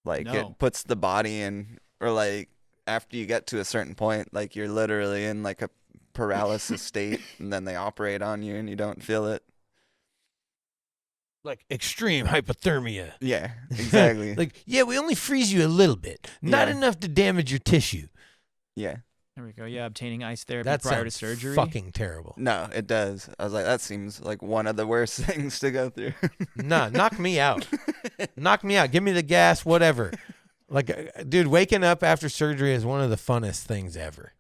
Like it puts the body in, or like, after you get to a certain point, like you're literally in like a paralysis state, and then they operate on you and you don't feel it. Like extreme hypothermia. Yeah, exactly. Like, yeah, we only freeze you a little bit, not enough to damage your tissue. Yeah. There we go. Yeah, obtaining ice therapy That prior to sounds surgery. fucking terrible. No, it does. I was like, that seems like one of the worst things to go through. Nah, knock me out. Knock me out. Give me the gas, whatever. Like, dude, waking up after surgery is one of the funnest things ever.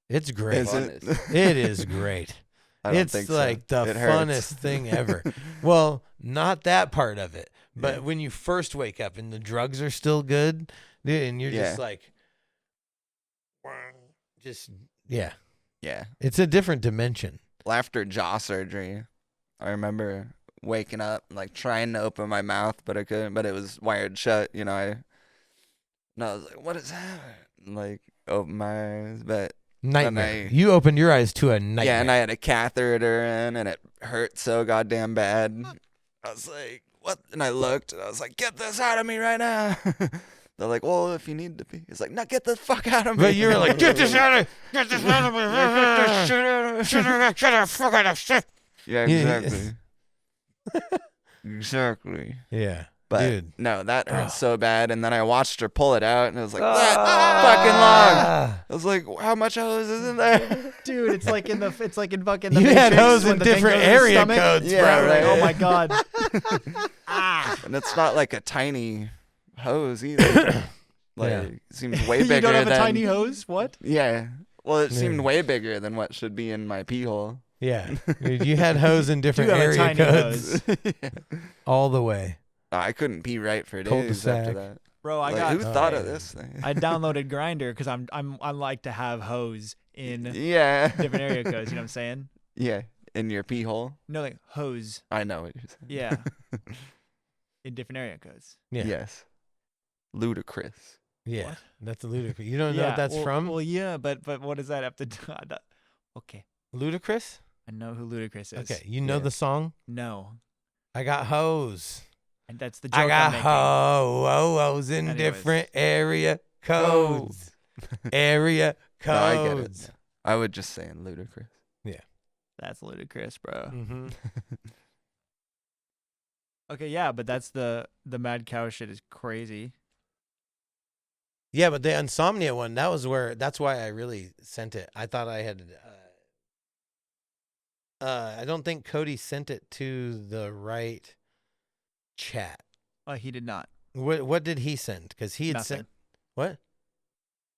It's great. Is it? It is great. I don't It's think like so. the It hurts. funnest thing ever. Well, not that part of it, but when you first wake up and the drugs are still good, dude, and you're just like, yeah. It's a different dimension. Well, after jaw surgery, I remember waking up and like trying to open my mouth, but I couldn't. But it was wired shut, you know. And I was like, what is that? And, like, open my eyes, but Nightmare. You opened your eyes to a nightmare. yeah, and I had a catheter in, and it hurt so goddamn bad. I was like, what? And I looked, and I was like, get this out of me right now. They're like, well, if you need to pee. He's like, no, get the fuck out of me. But you were like, get this out of Get this out of me. Shut up, fuck out of shit. Yeah, exactly. Exactly. Yeah. But Dude. no, that hurt so bad. And then I watched her pull it out, and it was like, that fucking long. I was like, how much hose is in there? Dude, it's like in fucking the You had Matrix hose when in the thing different goes in the area stomach. codes, Yeah, bro. right. Oh my god. And it's not like a tiny hose either. Like, it seems way bigger You don't have a than... tiny hose? What? Yeah. Well, it seemed Yeah. way bigger than what should be in my pee hole. Yeah. Dude, you had hose in different have a area tiny codes hose. all the way. I couldn't pee right for days Cul-de-sac. after that. Bro, I Like, got who thought of this thing? I downloaded Grindr because I like to have hose in Yeah. different area codes, you know what I'm saying? Yeah. In your pee hole? No, like hose. I know what you're saying. Yeah. In different area codes. Yeah. Yes. Ludicrous. Yeah. What? That's ludicrous. You don't know what that's from? Well, yeah, but what does that have to do? Okay. Ludicrous? I know who Ludacris is. Okay. You know the song? No. I got hose. And that's the joke I got I'm making. hose in Anyways. different area codes. Area No, I get it. codes. I would just say in ludicrous. That's ludicrous, bro. Mm-hmm. Okay, yeah, but that's the mad cow shit is crazy. Yeah, but the insomnia one, that's why I really sent it. I thought I had I don't think Cody sent it to the right chat. He did not. What did he send? Because he had Nothing. sent what?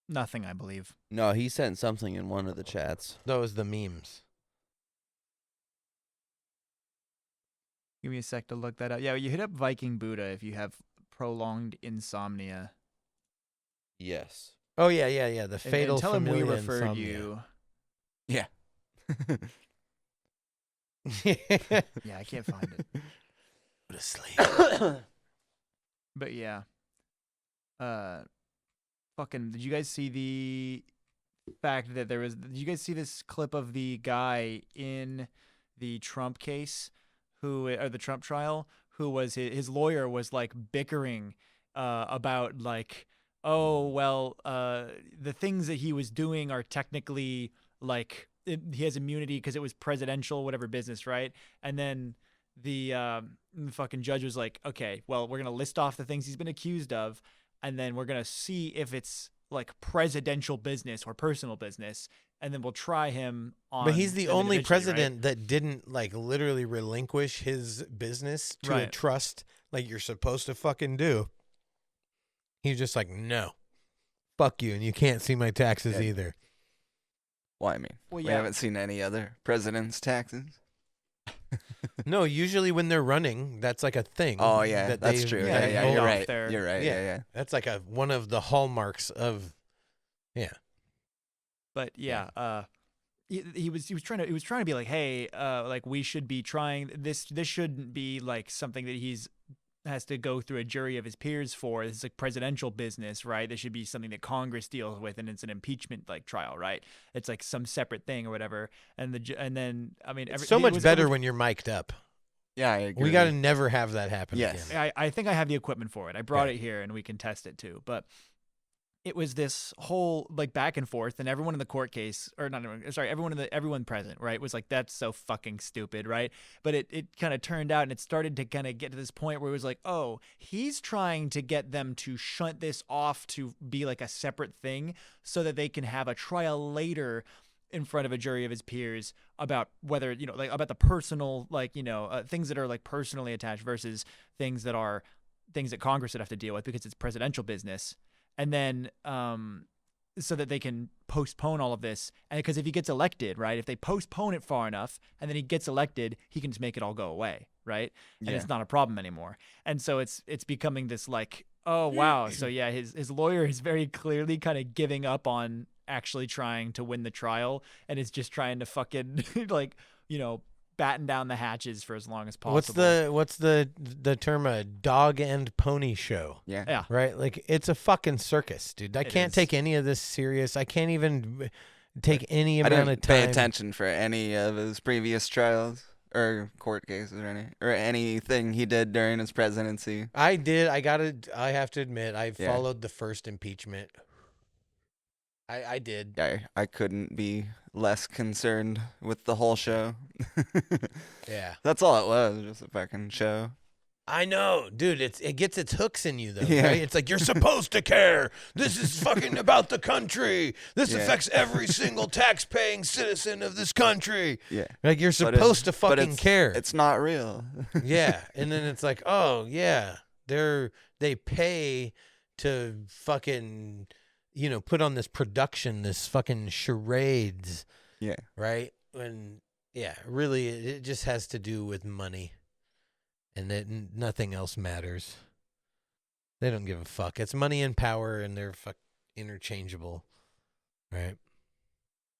Nothing, I believe. No, he sent something in one of the chats. That was the memes. Give me a sec to look that up. Yeah, you hit up Viking Buddha if you have prolonged insomnia. Yes. Oh yeah. The And fatal tell him we familial referred insomnia. you. Yeah. Yeah, I can't find it. Go to sleep. But yeah. Fucking, did you guys see the fact that did you guys see this clip of the guy in the Trump case or the Trump trial who was his lawyer was like bickering about like, oh, well, the things that he was doing are technically like he has immunity because it was presidential, whatever business, right? And then the fucking judge was like, okay, well, we're gonna list off the things he's been accused of, and then we're gonna see if it's like presidential business or personal business, and then we'll try him on. But he's the them only individually, president right? that didn't like literally relinquish his business to a Right. trust like you're supposed to fucking do. He's just like, no, fuck you, and you can't see my taxes Yeah. either. Well, I mean, Well, we yeah. haven't seen any other president's taxes. No, usually when they're running, that's like a thing. Oh, yeah, that that's they- true. yeah, Yeah, they yeah, hold you're off right. their- You're right. Yeah. Yeah. That's like one of the hallmarks of. Yeah. But yeah, he was trying to be like, hey, like we should be trying this. This shouldn't be like something that has to go through a jury of his peers for. This is like presidential business, right? This should be something that Congress deals with, and it's an impeachment like trial, right? It's like some separate thing or whatever. And then I mean, It's so much better when you're mic'd up. Yeah, I agree. We got to never have that happen Yes. again. I think I have the equipment for it. I brought Okay. it here and we can test it too. But it was this whole like back and forth, and everyone in the court case, or not everyone, sorry, everyone present, right, was like, that's so fucking stupid, right? But it kind of turned out, and it started to kind of get to this point where it was like, oh, he's trying to get them to shunt this off to be like a separate thing so that they can have a trial later in front of a jury of his peers about whether, you know, like about the personal, like, you know, things that are like personally attached versus things that are things that Congress would have to deal with because it's presidential business. And then so that they can postpone all of this. And because if he gets elected, right, if they postpone it far enough and then he gets elected, he can just make it all go away, right? And it's not a problem anymore. And so it's becoming this like, oh, wow. So yeah, his lawyer is very clearly kind of giving up on actually trying to win the trial and is just trying to fucking like, you know, batten down the hatches for as long as possible. What's the term? A dog and pony show. Yeah. Yeah. Right? Like, it's a fucking circus, dude. I It can't is. take any of this serious. I can't even take any I amount didn't of time. pay attention for any of his previous trials. or court cases or anything he did during his presidency? I did. I have to admit, I followed the first impeachment. I did. I couldn't be less concerned with the whole show. Yeah. That's all it was, just a fucking show. I know, dude. It gets its hooks in you, though, Yeah. right? It's like, you're supposed to care. This is fucking about the country. This affects every single tax-paying citizen of this country. Yeah. Like, you're supposed to fucking care. It's not real. Yeah. And then it's like, oh, yeah. They pay to fucking, put on this production, this fucking charades. Yeah. Right? And, really, it just has to do with money. And that nothing else matters. They don't give a fuck. It's money and power, and they're interchangeable, right?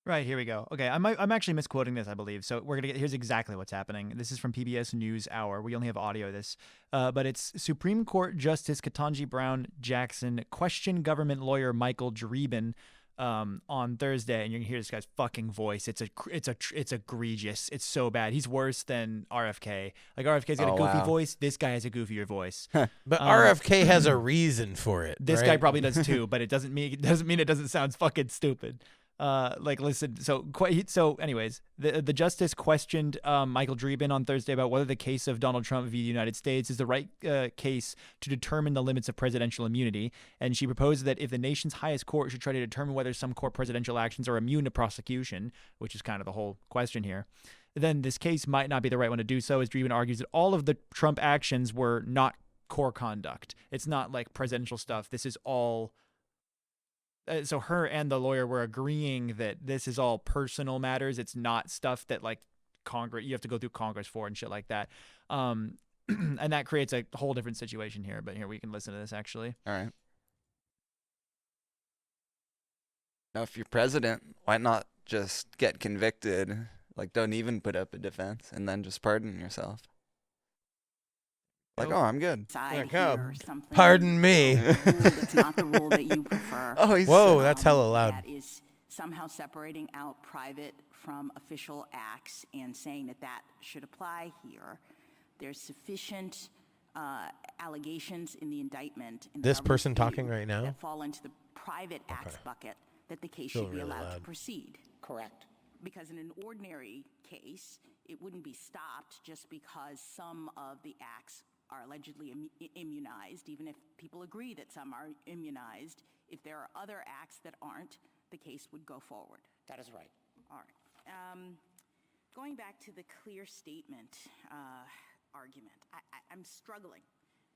Right, here we go. Okay, I'm actually misquoting this, I believe. So here's exactly what's happening. This is from PBS NewsHour. We only have audio of this. But it's Supreme Court Justice Ketanji Brown Jackson questioned government lawyer Michael Dreeben on Thursday, and you're gonna hear this guy's fucking voice. It's egregious. It's so bad. He's worse than RFK. Like, RFK's got a goofy voice. This guy has a goofier voice. But RFK has a reason for it. This right? guy probably does too, but it doesn't mean it doesn't sound fucking stupid. Listen. So, anyways, the justice questioned Michael Dreeben on Thursday about whether the case of Donald Trump v. the United States is the right case to determine the limits of presidential immunity, and she proposed that if the nation's highest court should try to determine whether some court presidential actions are immune to prosecution, which is kind of the whole question here, then this case might not be the right one to do so, as Dreeben argues that all of the Trump actions were not core conduct. It's not like presidential stuff. This is all. So her and the lawyer were agreeing that this is all personal matters. It's not stuff that, like, Congress, you have to go through Congress for and shit like that. And that creates a whole different situation here. But here, we can listen to this, actually. All right. Now, if you're president, why not just get convicted? Like, don't even put up a defense and then just pardon yourself. Like, oh, I'm good. Like, oh, pardon me. It's not the rule that you prefer. Whoa, that's hella loud. That is somehow separating out private from official acts and saying that should apply here. There's sufficient allegations in the indictment. In the This person government's talking view right now? that fall into the private acts bucket that the case should be allowed to proceed. Correct. Because in an ordinary case, it wouldn't be stopped just because some of the acts are allegedly immunized, even if people agree that some are immunized. If there are other acts that aren't, the case would go forward. That is right. All right. Going back to the clear statement argument, I'm struggling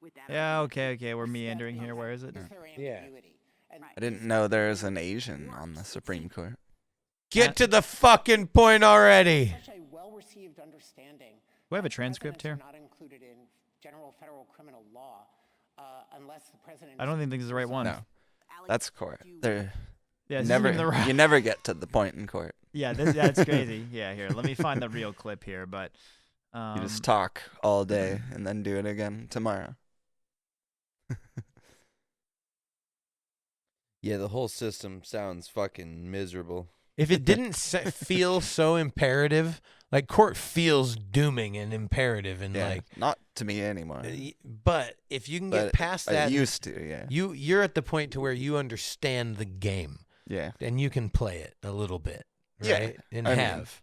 with that. Yeah, argument. okay. We're meandering here. Where is it? Is there ambiguity? And I didn't know there was an Asian on the Supreme Court. Get to the fucking point already. such a well-received understanding. We have a that transcript presidents here. are not included in general federal criminal law unless the president. I don't think this is the right one. No, that's court. They're Yeah, this never. isn't even the right. You never get to the point in court. Yeah, that's crazy. Yeah, here, let me find the real clip here. But You just talk all day and then do it again tomorrow. Yeah, the whole system sounds fucking miserable. If it didn't feel so imperative, like, court feels dooming and imperative, and like, not to me anymore. But if you can get past that, I used to, yeah. You're at the point to where you understand the game. Yeah. And you can play it a little bit, right? Yeah. And I mean, have.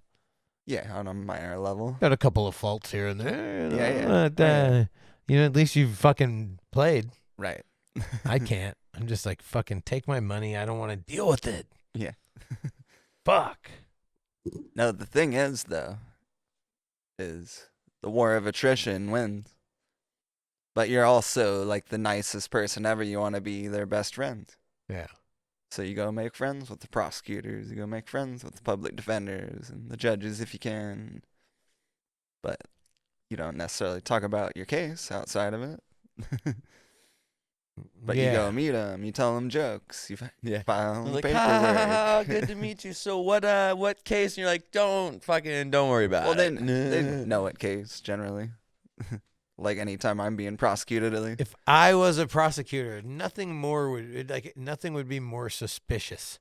Yeah, on a minor level. Got a couple of faults here and there. Yeah. But, at least you've fucking played. Right. I can't. I'm just like, fucking take my money. I don't want to deal with it. Yeah. Fuck. No, the thing is, though, is the war of attrition wins. But you're also, like, the nicest person ever. You want to be their best friend. Yeah. So you go make friends with the prosecutors. You go make friends with the public defenders and the judges if you can. But you don't necessarily talk about your case outside of it. But you go meet them. You tell them jokes. You file Like, paperwork. good to meet you. So what case? And you're like, don't worry about Well, it. they know what case generally. Like anytime I'm being prosecuted, at least. If I was a prosecutor, nothing would be more suspicious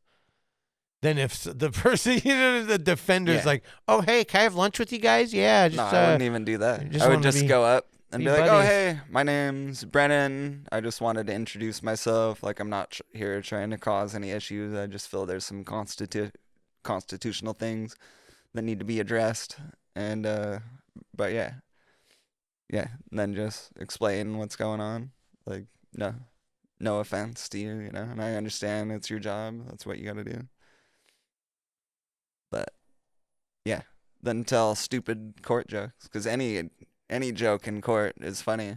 than if the person, the defender's Yeah. like, oh, hey, can I have lunch with you guys? Yeah. Just, No, I wouldn't even do that. just I would wanna just be- go up and be be like, oh, buddies." hey, my name's Brennan. I just wanted to introduce myself. Like, I'm not here trying to cause any issues. I just feel there's some constitutional things that need to be addressed. And, but yeah. Yeah, and then just explain what's going on. Like, no offense to you, and I understand it's your job. That's what you got to do. But yeah, then tell stupid court jokes, because any joke in court is funny.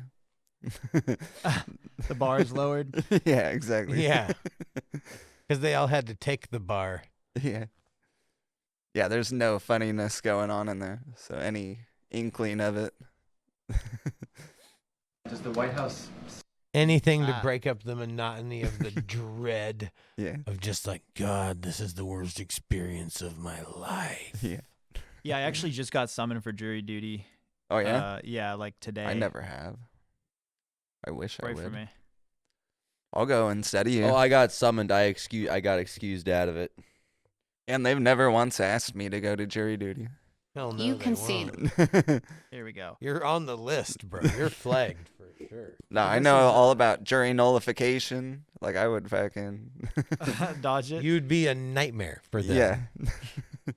The bar is lowered. Yeah, exactly. Yeah. Because they all had to take the bar. Yeah. Yeah, there's no funniness going on in there. So any inkling of it. Does the White House? Anything to break up the monotony of the dread Yeah. of just like, God, this is the worst experience of my life. Yeah. Yeah, I actually just got summoned for jury duty. Oh, yeah? Yeah, like today. I never have. I wish I Pray would. for me. I'll go instead of you. Oh, I got summoned. I got excused out of it. And they've never once asked me to go to jury duty. Hell no, You they concede. won't. Here we go. You're on the list, bro. You're flagged for sure. No, I this know is, all about jury nullification. Like, I would fucking... Dodge it. You'd be a nightmare for them. Yeah.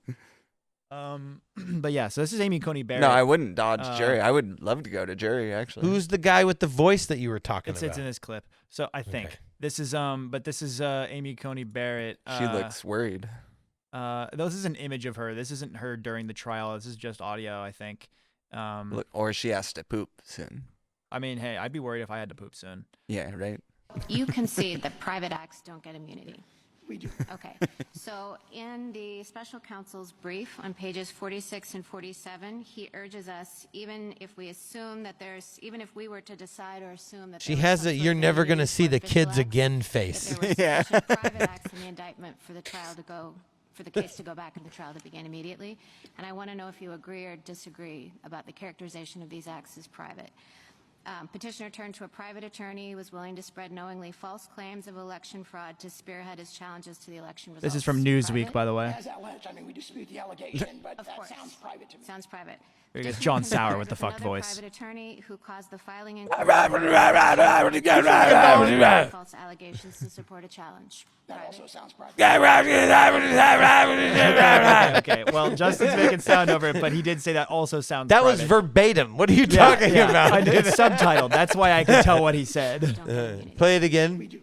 But yeah, so this is Amy Coney Barrett. No, I wouldn't dodge jury. I would love to go to jury, actually. Who's the guy with the voice that you were talking It's about? in this clip. So I think Okay. this is Amy Coney Barrett. She looks worried. This is an image of her. This isn't her during the trial. This is just audio, I think. Look, or she has to poop soon. I mean, hey, I'd be worried if I had to poop soon. Yeah, right? You concede that private acts don't get immunity. We do. Okay. So in the special counsel's brief on pages 46 and 47, he urges us, even if we were to decide or assume that She there was has some a sort you're of never going to immunity see for the official kids acts, again that face. there were Yeah. sufficient private acts in the indictment for the case to go back and the trial to begin immediately. And I want to know if you agree or disagree about the characterization of these acts as private. Petitioner turned to a private attorney, was willing to spread knowingly false claims of election fraud to spearhead his challenges to the election results. This is from Newsweek, Private? by the way. As alleged, I mean, we dispute the allegation, but Of that course. sounds private to me. Sounds private. There you go. Petitioner John Sauer conspired with the fucked another voice. private attorney who caused the filing and false allegations to support a challenge. That Private. also sounds private. Okay, well, Justin's making sound over it, but he did say that also sounds That was private. verbatim. What are you talking about? I know, it's subtitled. That's why I can tell what he said. Don't get immunity. Play it again.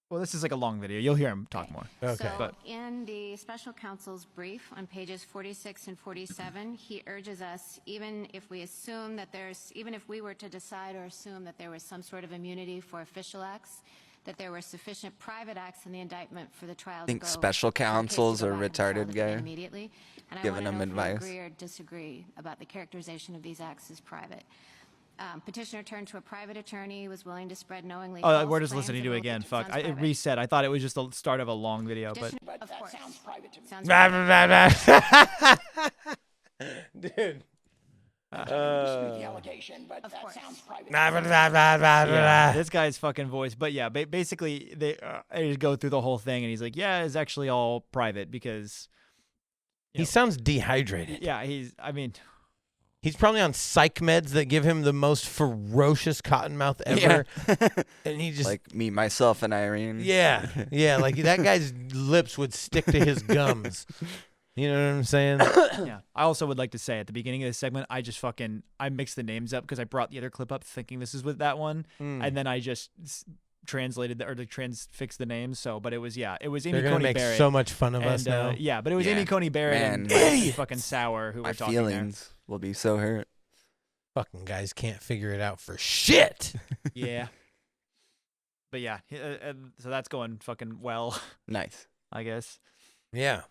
Well, this is like a long video. You'll hear him talk more. Okay. So in the special counsel's brief on pages 46 and 47, he urges us, even if we were to decide or assume that there was some sort of immunity for official acts, that there were sufficient private acts in the indictment for the trial Think to go. special for the case to counsel's go a back and the trial retarded to begin guy immediately. And I giving wanna him know if you advice. agree or disagree about the characterization of these acts as private. Petitioner turned to a private attorney, was willing to spread knowingly. Oh, false we're just claims listening of to it election- again. Fuck. Sounds It private. reset. I thought it was just the start of a long video, but But Of that course. sounds private to me. Sounds private. Dude. We dispute the allegation, but Of that course. sounds private. yeah, this guy's fucking voice. But yeah, basically they just go through the whole thing, and he's like, yeah, it's actually all private because He sounds dehydrated. yeah, He's probably on psych meds that give him the most ferocious cottonmouth ever. And he just Like me, myself, and Irene. yeah, like that guy's lips would stick to his gums. You know what I'm saying? yeah. I also would like to say at the beginning of this segment, I mixed the names up because I brought the other clip up thinking this is with that one, and then I just translated or transfixed the names. So, but it was Amy They're gonna Coney make Barrett. so much fun of and, us now. yeah, but it was Yeah. Amy Coney Barrett and Man. fucking Sauer who My were talking feelings will be so hurt. Fucking guys can't figure it out for shit. there. Yeah. But yeah, so that's going fucking well, Nice. I guess. Yeah.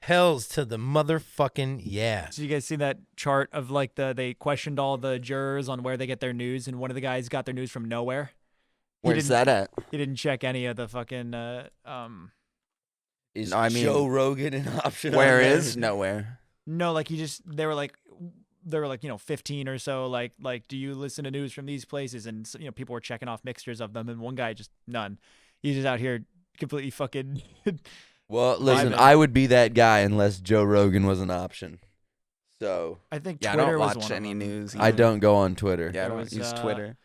Hells to the motherfucking yeah. So you guys see that chart of like they questioned all the jurors on where they get their news, and one of the guys got their news from nowhere. Where's didn't- that at? He didn't check any of the fucking Is No, I mean, Joe Rogan an option? Where on there? is nowhere? no, like they were like 15 or so, like do you listen to news from these places? And people were checking off mixtures of them, and one guy just none. He's just out here completely fucking. Well, listen, Vibing. I would be that guy unless Joe Rogan was an option. So I think Yeah, I Twitter don't was watch one of any them. news. I either. don't go on Twitter. Yeah, I There don't was, use Twitter.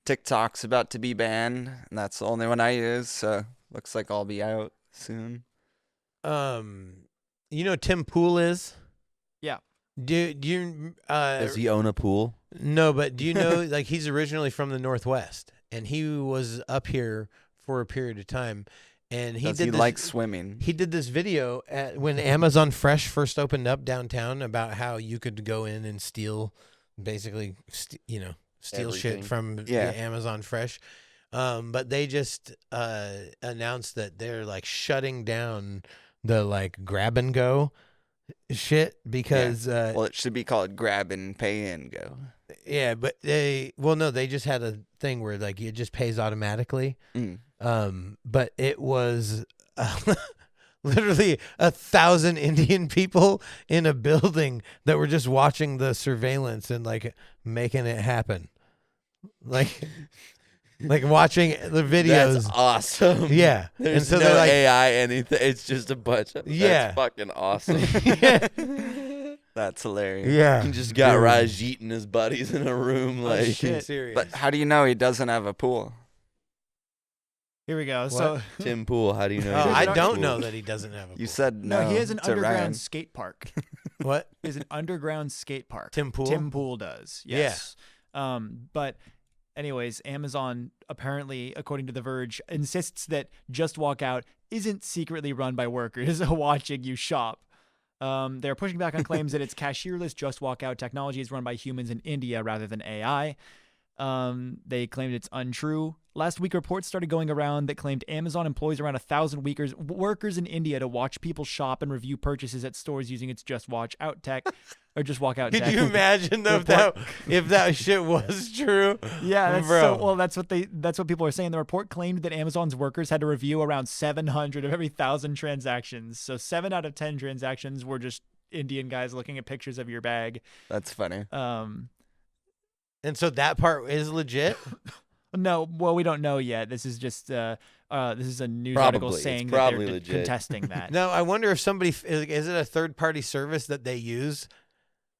TikTok's about to be banned, and that's the only one I use. So looks like I'll be out soon. You know Tim Pool is? Yeah. Do you Does he own a pool? No, but do you know like he's originally from the Northwest and he was up here for a period of time and Does he like swimming? He did this video when Amazon Fresh first opened up downtown about how you could go in and steal basically steal Everything. shit from the Amazon Fresh. But they just announced that they're like shutting down the like grab and go shit because Well, it should be called grab and pay and go. yeah, but they just had a thing where like it just pays automatically. But it was literally 1,000 Indian people in a building that were just watching the surveillance and like making it happen. Like watching the videos. That's awesome. Yeah. There's and so no they're like, AI anything. It's just a bunch of That's fucking awesome. That's hilarious. Yeah. He just got Rajit and his buddies in a room like shit. Serious. But how do you know he doesn't have a pool? Here we go. So Tim Pool, how do you know? Oh, he I doesn't have a don't pool? know that he doesn't have a pool. You said no, he has an to underground Ryan. skate park. What? He has an underground skate park. Tim Pool? Tim Pool does. Yes. Yeah. But anyways, Amazon apparently, according to The Verge, insists that Just Walk Out isn't secretly run by workers watching you shop. They're pushing back on claims that its cashierless Just Walk Out technology is run by humans in India rather than AI. They claimed it's untrue. Last week, reports started going around that claimed Amazon employs around 1,000 workers in India to watch people shop and review purchases at stores using its Just Watch Out tech, or Just Walk Out tech. Could you imagine though if that shit was true? Yeah, that's Bro. that's what people are saying. The report claimed that Amazon's workers had to review around 700 of every 1,000 transactions. So 7 out of 10 transactions were just Indian guys looking at pictures of your bag. That's funny. And so that part is legit? No, well, we don't know yet. This is just this is a news article saying that they're legit. contesting that. No, I wonder if somebody is it a third-party service that they use,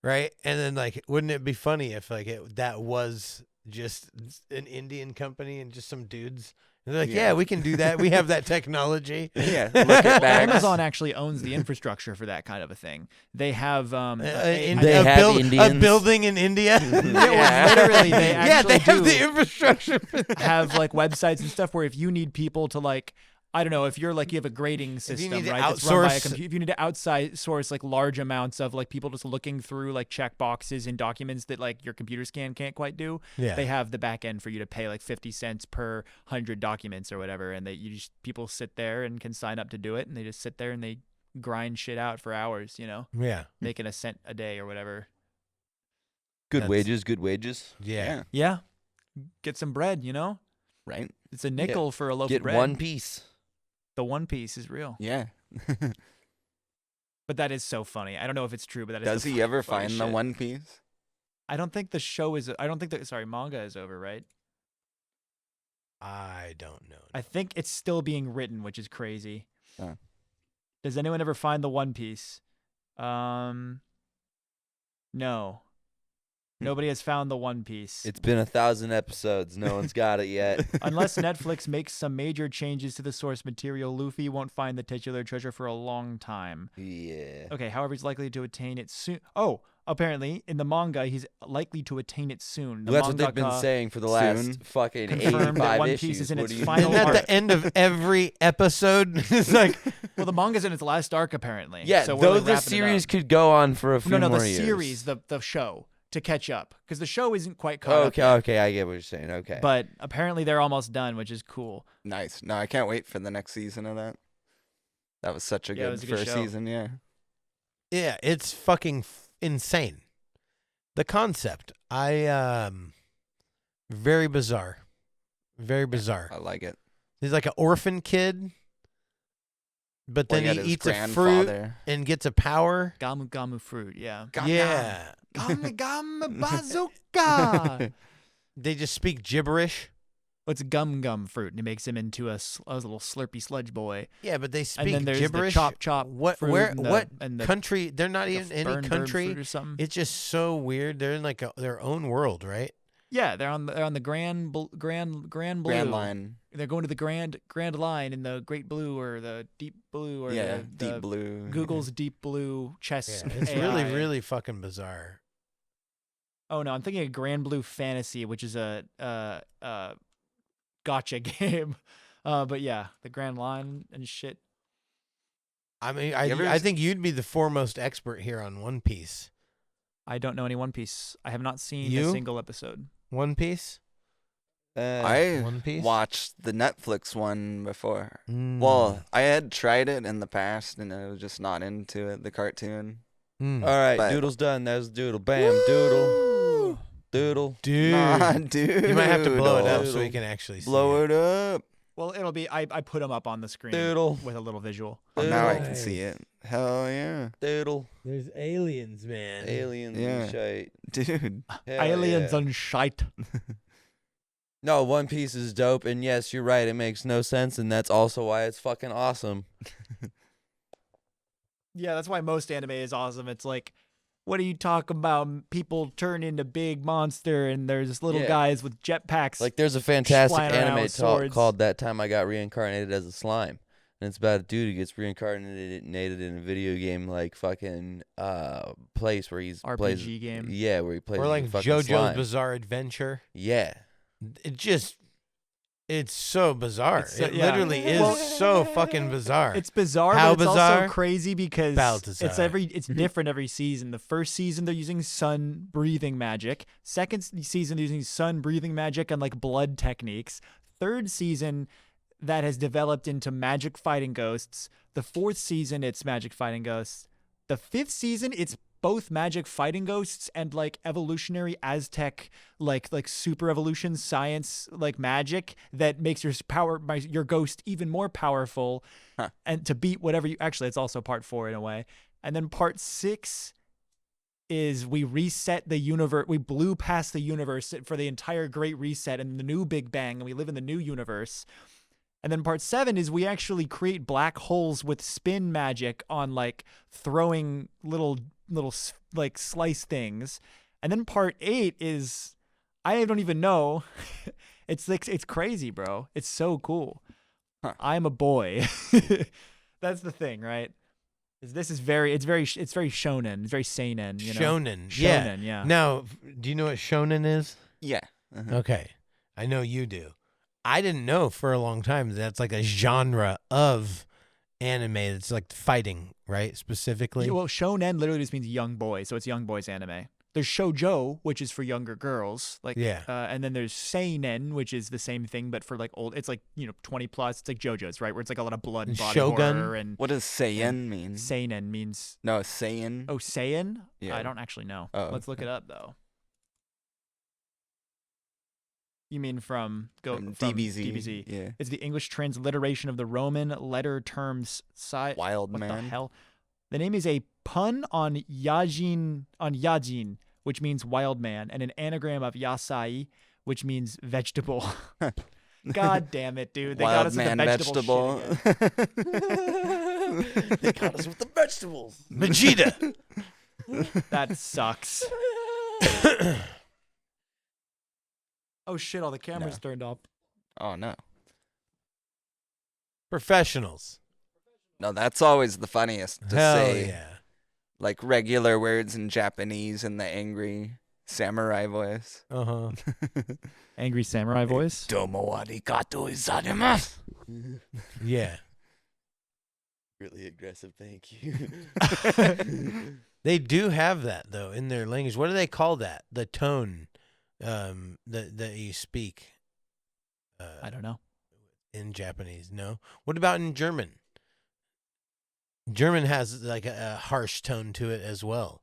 right? And then like, wouldn't it be funny if like that was just an Indian company and just some dudes? And they're like, yeah, we can do that. We have that technology. Yeah, look at bags. Amazon actually owns the infrastructure for that kind of a thing. They have Indians. A building in India. Literally, they actually they have the infrastructure for that. have like websites and stuff where if you need people to like, I don't know, if you're like you have a grading you system, need to right? That's run by a outsource- computer. If you need to outsource like large amounts of like people just looking through like check boxes and documents that like your computer scan can't quite do, Yeah. they have the back end for you to pay like 50 cents per 100 documents or whatever, and people sit there and can sign up to do it, and they just sit there and they grind shit out for hours, Yeah. making a cent a day or whatever. Good That's- wages. Yeah. Yeah, get some bread, Right? It's a nickel for a loaf of Get bread. one piece. The One Piece is real. Yeah. But that is so funny. I don't know if it's true, but that is. Does the he ever funny find the shit. One Piece? I don't think the show is. I don't think that. Sorry, manga is over, right? I don't know. I think it's still being written, which is crazy. Oh. Does anyone ever find the One Piece? No. Nobody has found the One Piece. It's been 1,000 episodes. No one's got it yet. Unless Netflix makes some major changes to the source material, Luffy won't find the titular treasure for a long time. Yeah. Okay, however, he's likely to attain it soon. Oh, apparently, in the manga, he's likely to attain it soon. The Well, that's what they've been mangaka saying for the last soon fucking confirmed that 85 One issues. Piece is in What its do you final Isn't that arc. the end of every episode? It's like, Well, the manga's in its last arc, apparently. Yeah, so we're though like the wrapping it series up. could go on for a few No, more the years. series, the show, to catch up. Because the show isn't quite caught up yet. Okay, I get what you're saying. Okay. But apparently they're almost done, which is cool. Nice. No, I can't wait for the next season of that. That was such a Yeah, it good was a good first show. season, yeah. yeah, it's fucking insane. The concept, very bizarre. Very bizarre. I like it. He's like an orphan kid, but Well, then yeah, he his eats a fruit grandfather. and gets a power. Gamu Gamu fruit, yeah. Yeah. Gamu Gamu Bazooka! They just speak gibberish. What's gum fruit, and he makes him into a little slurpy sludge boy. Yeah, but they speak And then there's gibberish. the chop What? fruit Where? and What the country? They're not even any burn country. fruit or something. It's just so weird. They're in like their own world, right? Yeah, they're on the Grand Blue. Grand Line. They're going to the Grand Line in the Great Blue or the Deep Blue or Yeah, the Deep Blue. Google's Deep Blue chess. Yeah, it's AI. really fucking bizarre. Oh no, I'm thinking of Grand Blue Fantasy, which is a gotcha game. But yeah, the Grand Line and shit. I mean, I think you'd be the foremost expert here on One Piece. I don't know any One Piece. I have not seen You? a single episode. One Piece? I One Piece? watched the Netflix one before. Mm. Well, I had tried it in the past, and I was just not into it, the cartoon. Mm. All right, But- Doodle's done. That was Doodle. Bam, Doodle. Doodle. Dude. Nah, dude. You might have to blow it up so Doodle. we can actually see Blow it up. Well, it'll be. I put them up on the screen Doodle. with a little visual. Oh, now I can Nice. see it. Hell yeah. Doodle. There's aliens, man. Aliens Yeah. and shite. Dude. Hell Aliens yeah. and shite. No, One Piece is dope, and yes, you're right. It makes no sense, and that's also why it's fucking awesome. Yeah, that's why most anime is awesome. It's like, what are you talking about? People turn into big monster, and there's little Yeah. guys with jetpacks. Like, there's a fantastic flying around anime with swords. called That Time I Got Reincarnated as a Slime. And it's about a dude who gets reincarnated in a video game, like, fucking place where he's plays. RPG game. Yeah, where he plays Or like fucking JoJo's slime. Bizarre Adventure. Yeah. It's so bizarre. It's It yeah. literally is Well, so fucking bizarre. It's bizarre, How but it's bizarre? also crazy because Balthazar. it's different every season. The first season they're using sun breathing magic. Second season they're using sun breathing magic and like blood techniques. Third season that has developed into magic fighting ghosts. The fourth season it's magic fighting ghosts. The fifth season it's both magic fighting ghosts and like evolutionary Aztec like super evolution science like magic that makes your ghost even more powerful and to beat whatever you actually it's also part 4 in a way. And then part 6 is we reset the universe. We blew past the universe for the entire great reset and the new Big Bang, and we live in the new universe. And then part 7 is we actually create black holes with spin magic on like throwing little like slice things. And then part 8 is I don't even know. It's like it's crazy, bro. It's so cool. Huh. I'm a boy. That's the thing, right? It's very shonen. It's very seinen, you know. Shonen. Shonen, yeah. Now, do you know what shonen is? Yeah. Uh-huh. Okay. I know you do. I didn't know for a long time that's like a genre of anime that's like fighting, right? Specifically. Well, shonen literally just means young boy, so it's young boys anime. There's shoujo, which is for younger girls, like Yeah. and then there's seinen, which is the same thing but for like old. It's like 20 plus. It's like JoJo's, right? Where it's like a lot of blood and body Shogun? horror and What does Saiyan mean? seinen means No, Saiyan. oh Saiyan. Yeah. I don't actually know. Oh, Let's look it up though. You mean from DBZ. Yeah. It's the English transliteration of the Roman letter terms. Wild What man. the hell? The name is a pun on yajin, which means wild man, and an anagram of yasai, which means vegetable. God damn it, dude! They got Wild us man with the vegetable. vegetable. Shit again. They got us with the vegetables. Vegeta. That sucks. Oh shit! All the cameras turned off. Oh no. Professionals. No, that's always the funniest to Hell say. yeah. Like regular words in Japanese in the angry samurai voice. Uh-huh. Angry samurai voice. Domo arigato izaimasu. Yeah. Really aggressive, thank you. They do have that though in their language. What do they call that? The tone that you speak I don't know. in Japanese. No. What about in German? German has like a harsh tone to it as well.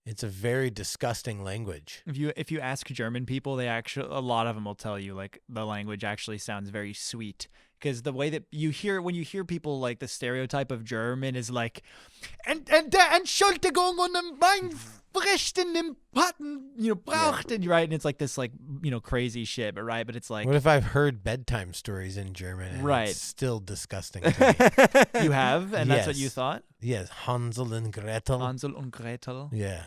It's a very disgusting language. If you ask German people, a lot of them will tell you like the language actually sounds very sweet because the way that when you hear people like the stereotype of German is like, and Entschuldigung und Weinfrechten im Patten, braucht, and right, and it's like this like crazy shit, but right, but it's like, what if I've heard bedtime stories in German? And Right. it's still disgusting. To me. you have, and that's what Yes. you thought. Yes, Hansel and Gretel. Hansel und Gretel. Yeah,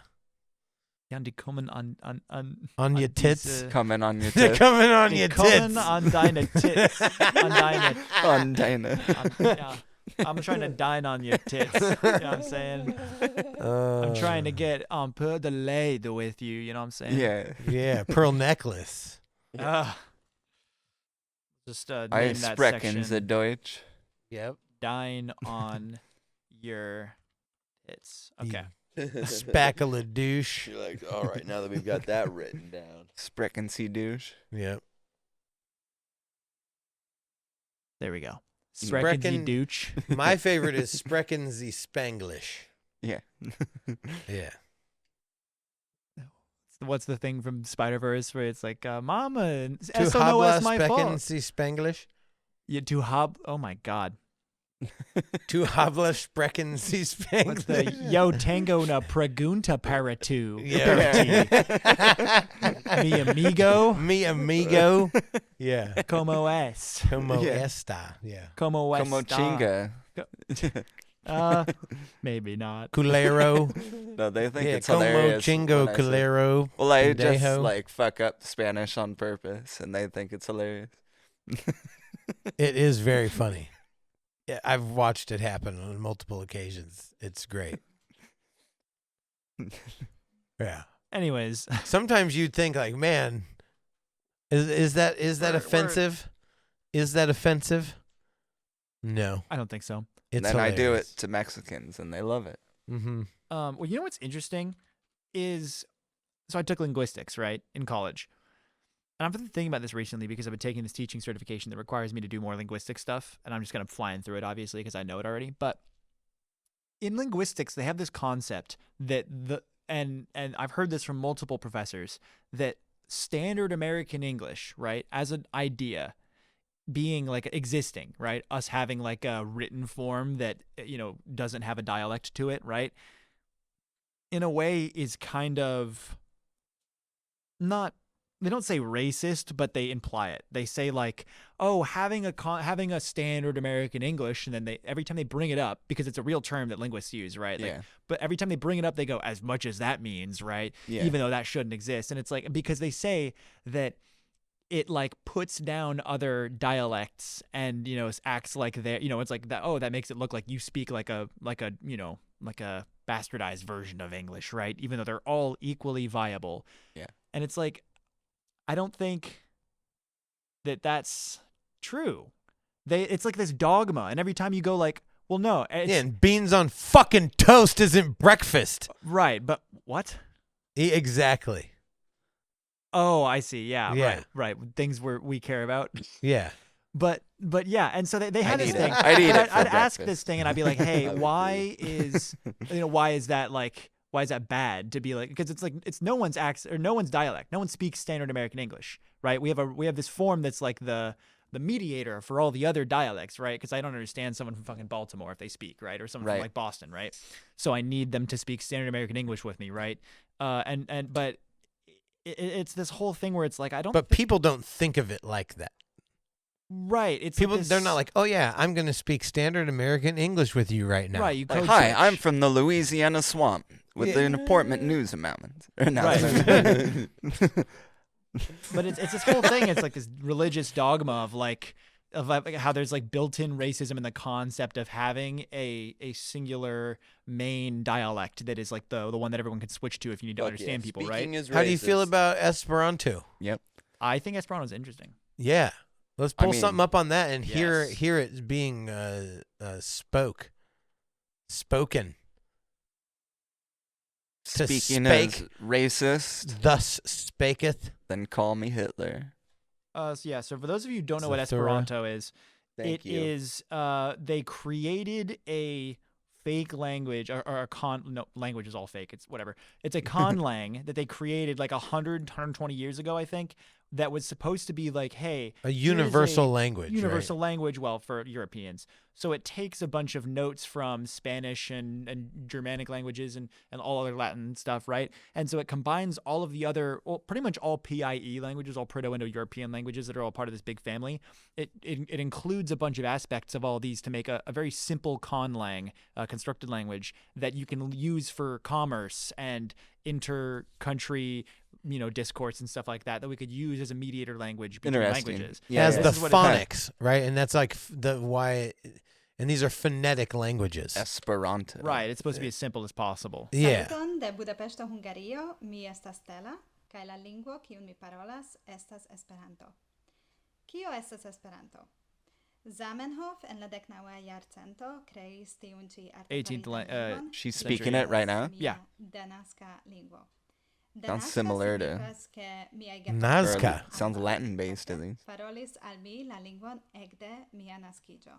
Ja, die kommen an on your tits. Coming on your They're tits. coming on Die your kommen tits. an deine Tits. An deine. On Dana. Yeah. I'm trying to dine on your tits. You know what I'm saying? I'm trying to get on peu de lait with you. You know what I'm saying? Yeah. Yeah, pearl necklace. Just name I that sprechen the section. Deutsch. Yep. Dine on your tits. Okay. Spackle a douche. You're like, all right, now that we've got that written down. Sprechen Sie douche. Yep. There we go. Sprechen- Sprechen die Deutsch. My favorite is Sprechen Sie Spanglish. Yeah. Yeah. What's the thing from Spider-Verse where it's like, Mama, Tu eso no habla es my Sprechen fault. Sie Spanglish? You to hab. Oh my God. Tu habla Sprechen Sie What's the Spanglish? yo tengo una pregunta para tu? Yeah. Mi amigo. Mi amigo. Yeah. Como es? Como Yeah. esta. Yeah. Como es? Como chinga. Maybe not. Culero. No, they think Yeah, it's como hilarious. chingo when I say- culero. Well, I just pendejo. like fuck up Spanish on purpose, and they think it's hilarious. It is very funny. Yeah, I've watched it happen on multiple occasions. It's great. Yeah. Anyways, Sometimes you'd think like, man, is that Word. offensive? Is that offensive? No. I don't think so. It's And then I do it hilarious. to Mexicans, and they love it. Mm-hmm. Well, you know what's interesting is, so I took linguistics, right, in college. And I've been thinking about this recently because I've been taking this teaching certification that requires me to do more linguistic stuff. And I'm just kind of flying through it, obviously, because I know it already. But in linguistics, they have this concept that and I've heard this from multiple professors, that standard American English, right, as an idea, being like existing, right, us having like a written form that, doesn't have a dialect to it, right, in a way is kind of not, they don't say racist, but they imply it. They say like, oh, having a standard American English, and then every time they bring it up, because it's a real term that linguists use, right? Like, Yeah. but every time they bring it up, they go, as much as that means, right? Yeah. Even though that shouldn't exist. And it's like, because they say that it like puts down other dialects and, acts like they're, it's like that, oh, that makes it look like you speak like a bastardized version of English, right? Even though they're all equally viable. Yeah. And it's like, I don't think that that's true. It's like this dogma, and every time you go like, well, no, it's, Yeah, and beans on fucking toast isn't breakfast. right, but what? Exactly. Oh, I see. Yeah, Yeah. right. Things we care about. Yeah. But yeah, and so they had this eat it. thing. I'd eat it for I'd ask breakfast. this thing, and I'd be like, "Hey, I would why is that bad to be like?" Because it's like it's no one's accent or no one's dialect. No one speaks standard American English, right? We have this form that's like the mediator for all the other dialects, right? Because I don't understand someone from fucking Baltimore if they speak, right, or someone from Right. like Boston, right? So I need them to speak standard American English with me, right? But it's this whole thing where it's like I don't. But people don't think of it like that. Right. It's People, like this, they're not like, oh yeah, I'm going to speak standard American English with you right now. right. You Like, code hi, switch. I'm from the Louisiana swamp with Yeah. an important news announcement. But it's this whole thing. It's like this religious dogma of like how there's like built-in racism in the concept of having a singular main dialect that is like the one that everyone can switch to if you need to Fuck understand yeah. people, Speaking right? is How do you feel racist. about Esperanto? Yep. I think Esperanto is interesting. Yeah. Let's pull mean, something up on that and hear yes. it being spoken. To Speaking spake. as racist, Thus spaketh. then call me Hitler. So for those of you who don't know what Zathura. Esperanto is, Thank you. is they created a fake language or a language is all fake. It's whatever. It's a conlang that they created like 120 years ago, I think, that was supposed to be like, hey, A here's universal language. universal language, well, for Europeans. So it takes a bunch of notes from Spanish and Germanic languages and all other Latin stuff, right? And so it combines all of the other, well, pretty much all PIE languages, all Proto-Indo-European languages that are all part of this big family. It includes a bunch of aspects of all these to make a very simple conlang, constructed language that you can use for commerce and inter-country, discourse and stuff like that we could use as a mediator language between languages. Yeah, Has yeah. the This is what it has. phonics, right? And that's like and these are phonetic languages. Esperanto. Right, it's supposed to be as simple as possible. Yeah. Saluton de Budapeŝto, Hungario, mi estas Stella, kaj la lingvo kiun mi parolas estas Esperanto. Kio estas Esperanto? Zamenhof en la 19. jarcento kreis tiun ĉi 18th lingvon. She's Century. speaking it right now. Mia Yeah. denaska lingvo. Sounds Denaska similar to- signifas ke miaj gepatroj Nazca. Or sounds Latin-based, at least. Parolis al mi la lingvon ekde mia naskiĝo.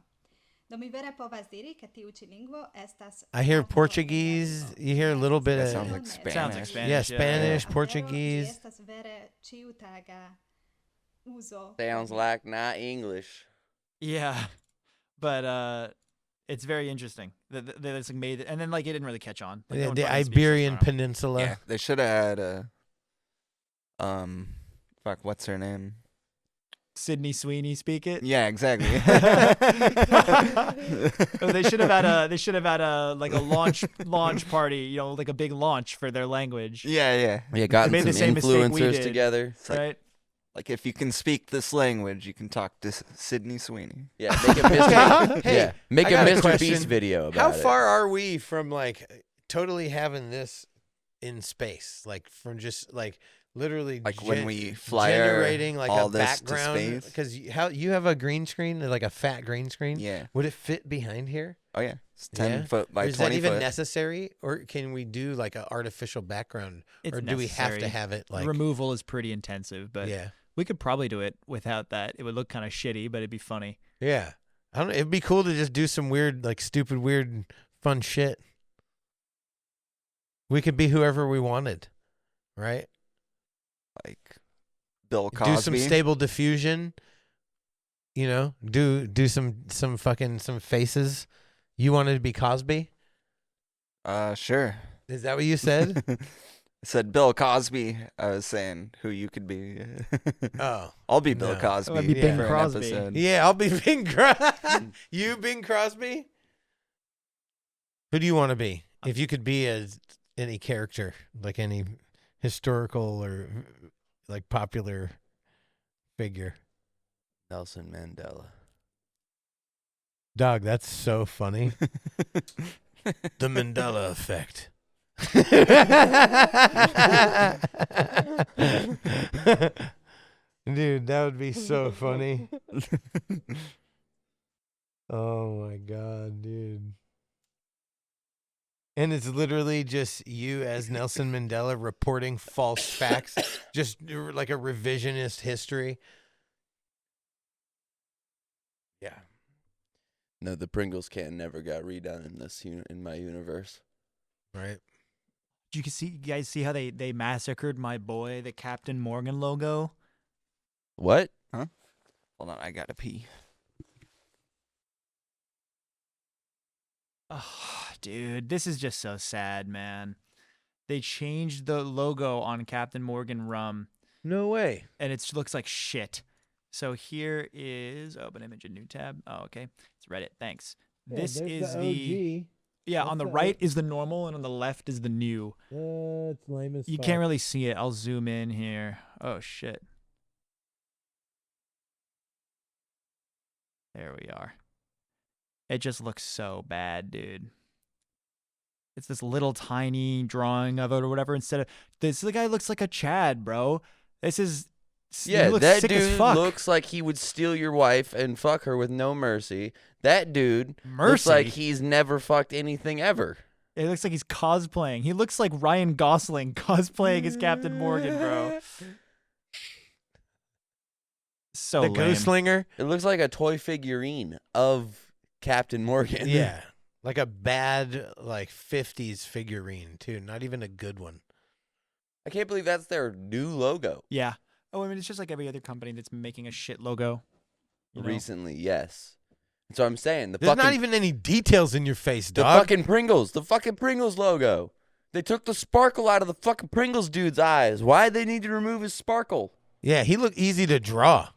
Do mi vere povas diri ke tiu ĉi lingvo estas I hear lingvo Portuguese. universal. You hear a little bit That of sounds like It Sounds like Spanish. yeah, Spanish. Spanish, Afero, Portuguese. ĝi estas vere ĉiutaga uzo. Sounds like not English. Yeah, but it's very interesting that it's like made, and then like it didn't really catch on. Like, no Yeah, one the fucking speaks it, Iberian I don't know. Peninsula. Yeah, they should have had fuck, what's her name? Sydney Sweeney speak it. Yeah, exactly. Oh, they should have had a like a launch party, like a big launch for their language, yeah. Yeah, gotten made the some same mistake we influencers did. together. It's like, right? like if you can speak this language, you can talk to Sydney Sweeney. Yeah, make a Mr. Hey, yeah, make I a got a Mr. question. Beast video about How it. far are we from like totally having this in space? Like from just like literally Like when we fly generating like all a this to background space. because how you have a green screen, like a fat green screen. Yeah. Would it fit behind here? Oh yeah. It's 10 Yeah? foot by Or is 20 that even foot. necessary, or can we do like an artificial background, It's or do we have to necessary. have it like Removal is pretty intensive, but yeah, we could probably do it without that. It would look kind of shitty, but it'd be funny. yeah? I don't. It'd be cool to just do some weird, like stupid, weird, fun shit. We could be whoever we wanted, right? Like Bill Cosby. Do some stable diffusion. Do some faces. You wanted to be Cosby? Sure. Is that what you said? I said Bill Cosby. I was saying who you could be. Oh, I'll be Bill No. Cosby I'd be Bing for an Crosby. episode. yeah. I'll be Bing Crosby. You Bing Crosby? Who do you want to be? If you could be any character, like any historical or like popular figure. Nelson Mandela. Dog, that's so funny. The Mandela effect. Dude, that would be so funny. Oh my God, dude. And it's literally just you as Nelson Mandela reporting false facts, just like a revisionist history. Yeah. No, the Pringles can never got redone in this in my universe. Right. Did you guys see how they massacred my boy, the Captain Morgan logo? What? Hold on, I gotta pee. Oh, dude, this is just so sad, man. They changed the logo on Captain Morgan rum, No way. and it looks like shit. So here is open image in new tab. Oh, okay. It's Reddit. Thanks. This is the on the right is the normal, and on the left is the new. It's lame as You can't really see it. I'll zoom in here. Oh shit. There we are. It just looks so bad, dude. It's this little tiny drawing of it or whatever. Instead of this, the guy looks like a Chad, bro. This is Yeah, he looks that sick as dude fuck. looks like he would steal your wife and fuck her with no mercy. That dude looks Mercy? like he's never fucked anything ever. It looks like he's cosplaying. He looks like Ryan Gosling cosplaying as Captain Morgan, bro. So The lame. Ghostlinger. It looks like a toy figurine of Captain Morgan. Yeah. Like a bad, like 50s figurine, too. Not even a good one. I can't believe that's their new logo. Yeah. Oh, I mean, it's just like every other company that's making a shit logo. You know? Recently, yes. That's what I'm saying. There's not even any details in your face, the dog. fucking Pringles logo. They took the sparkle out of the fucking Pringles dude's eyes. Why'd they need to remove his sparkle? Yeah, he looked easy to draw.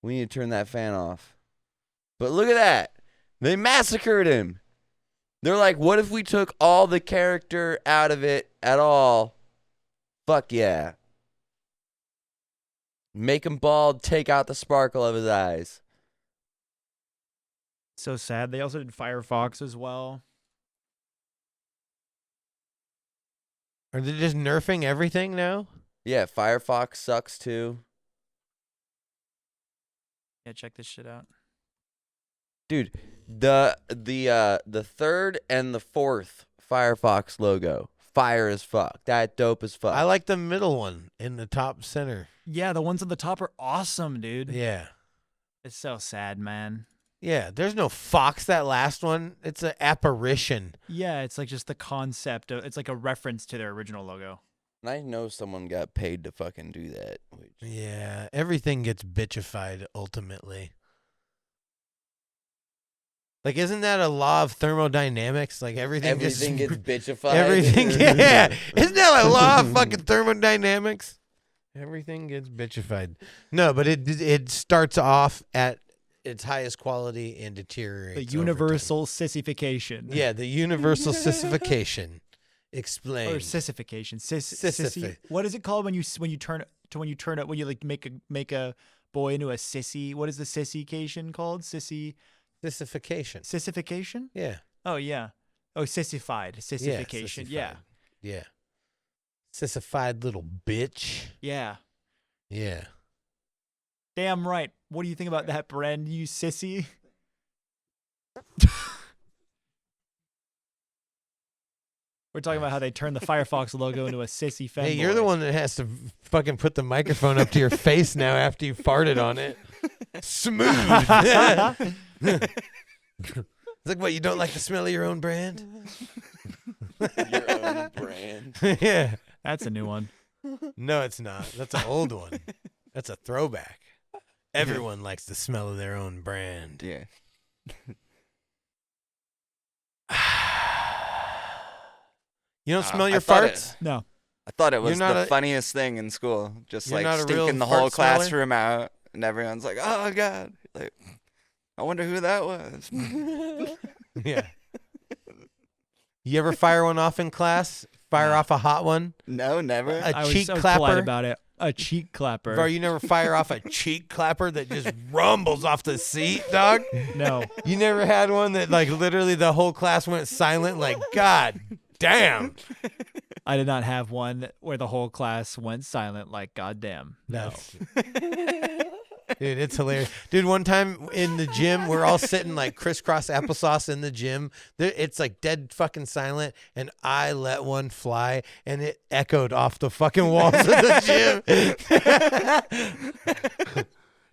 We need to turn that fan off. But look at that. They massacred him. They're like, what if we took all the character out of it at all? Fuck yeah. Make him bald, take out the sparkle of his eyes. So sad. They also did Firefox as well. Are they just nerfing everything now? Yeah, Firefox sucks too. Yeah, check this shit out. Dude, the third and the fourth Firefox logo, fire as fuck. That dope as fuck. I like the middle one in the top center. Yeah, the ones on the top are awesome, dude. Yeah. It's so sad, man. Yeah, there's no fox, that last one. It's an apparition. Yeah, it's like just the concept of, it's like a reference to their original logo. And I know someone got paid to fucking do that. Yeah, everything gets bitchified ultimately. Like, isn't that a law of thermodynamics? Like, everything gets bitchified. Everything, yeah. Isn't that a law of fucking thermodynamics? Everything gets bitchified. No, but it starts off at its highest quality and deteriorates. The universal sissification. Yeah, the universal sissification. Explain. Or sissification. Sissy. What is it called when you turn it when you like make a boy into a sissy? What is the sissification called? Sissification. Sissification? Yeah. Oh yeah. Oh, sissified. Sissification. Yeah. Yeah. Sissified little bitch. Yeah. Yeah. Damn right. What do you think about that, Bren? You sissy? We're talking about how they turned the Firefox logo into a sissy femboy. Hey, you're the one that has to fucking put the microphone up to your face now after you farted on it. Smooth. It's like, what, you don't like the smell of your own brand? Your own brand. Yeah. That's a new one. No, it's not. That's an old one. That's a throwback. Everyone likes the smell of their own brand. Yeah. You don't smell your I thought farts? No. I thought it was You're not the a- funniest thing in school. Just You're like not a real stinking the fart whole smeller? classroom out, and everyone's like, "Oh God!" Like, I wonder who that was. Yeah. You ever fire one off in class? Fire off a hot one? No, never. A cheek I was clapper? polite about it. A cheek clapper. Bro, you never fire off a cheek clapper that just rumbles off the seat, dog? No. You never had one that, like, literally the whole class went silent? Like, God damn. I did not have one where the whole class went silent like goddamn. No. Dude, it's hilarious. Dude, one time in the gym, we're all sitting like crisscross applesauce in the gym. It's like dead fucking silent, and I let one fly, and it echoed off the fucking walls of the gym.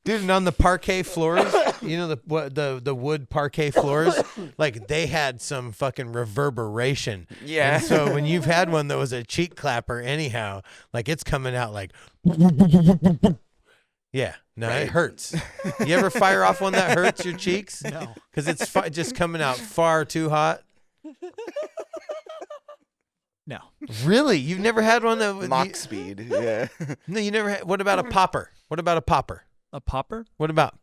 Dude, and on the parquet floors, you know, the wood parquet floors, like, they had some fucking reverberation. Yeah. And so when you've had one that was a cheek clapper anyhow, like, it's coming out like... Yeah, no, Right. It hurts. You ever fire off one that hurts your cheeks? No. Because it's just coming out far too hot. No. Really? You've never had one that... Mach speed. Yeah. No, you never had... What about a popper? What about a popper? A popper? What about...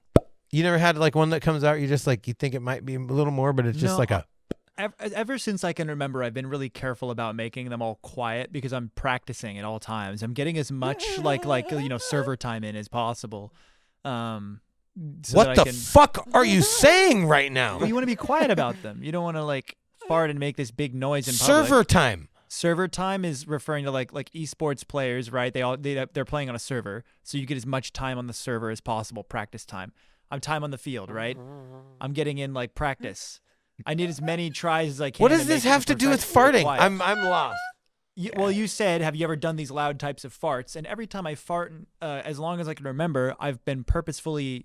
You never had like one that comes out, you just like, you think it might be a little more, but it's just No. like a... Ever since I can remember, I've been really careful about making them all quiet because I'm practicing at all times. I'm getting as much like server time in as possible. So what that the I can... fuck are you saying right now? Well, you want to be quiet about them. You don't want to like fart and make this big noise in public. Server time. Server time is referring to like esports players, right? They're playing on a server, so you get as much time on the server as possible. Practice time. I'm time on the field, right? I'm getting in like practice. I need as many tries as I can. What does to this make have to the do with perfect farting? quiet. I'm lost. Well, you said, have you ever done these loud types of farts? And every time I fart, as long as I can remember, I've been purposefully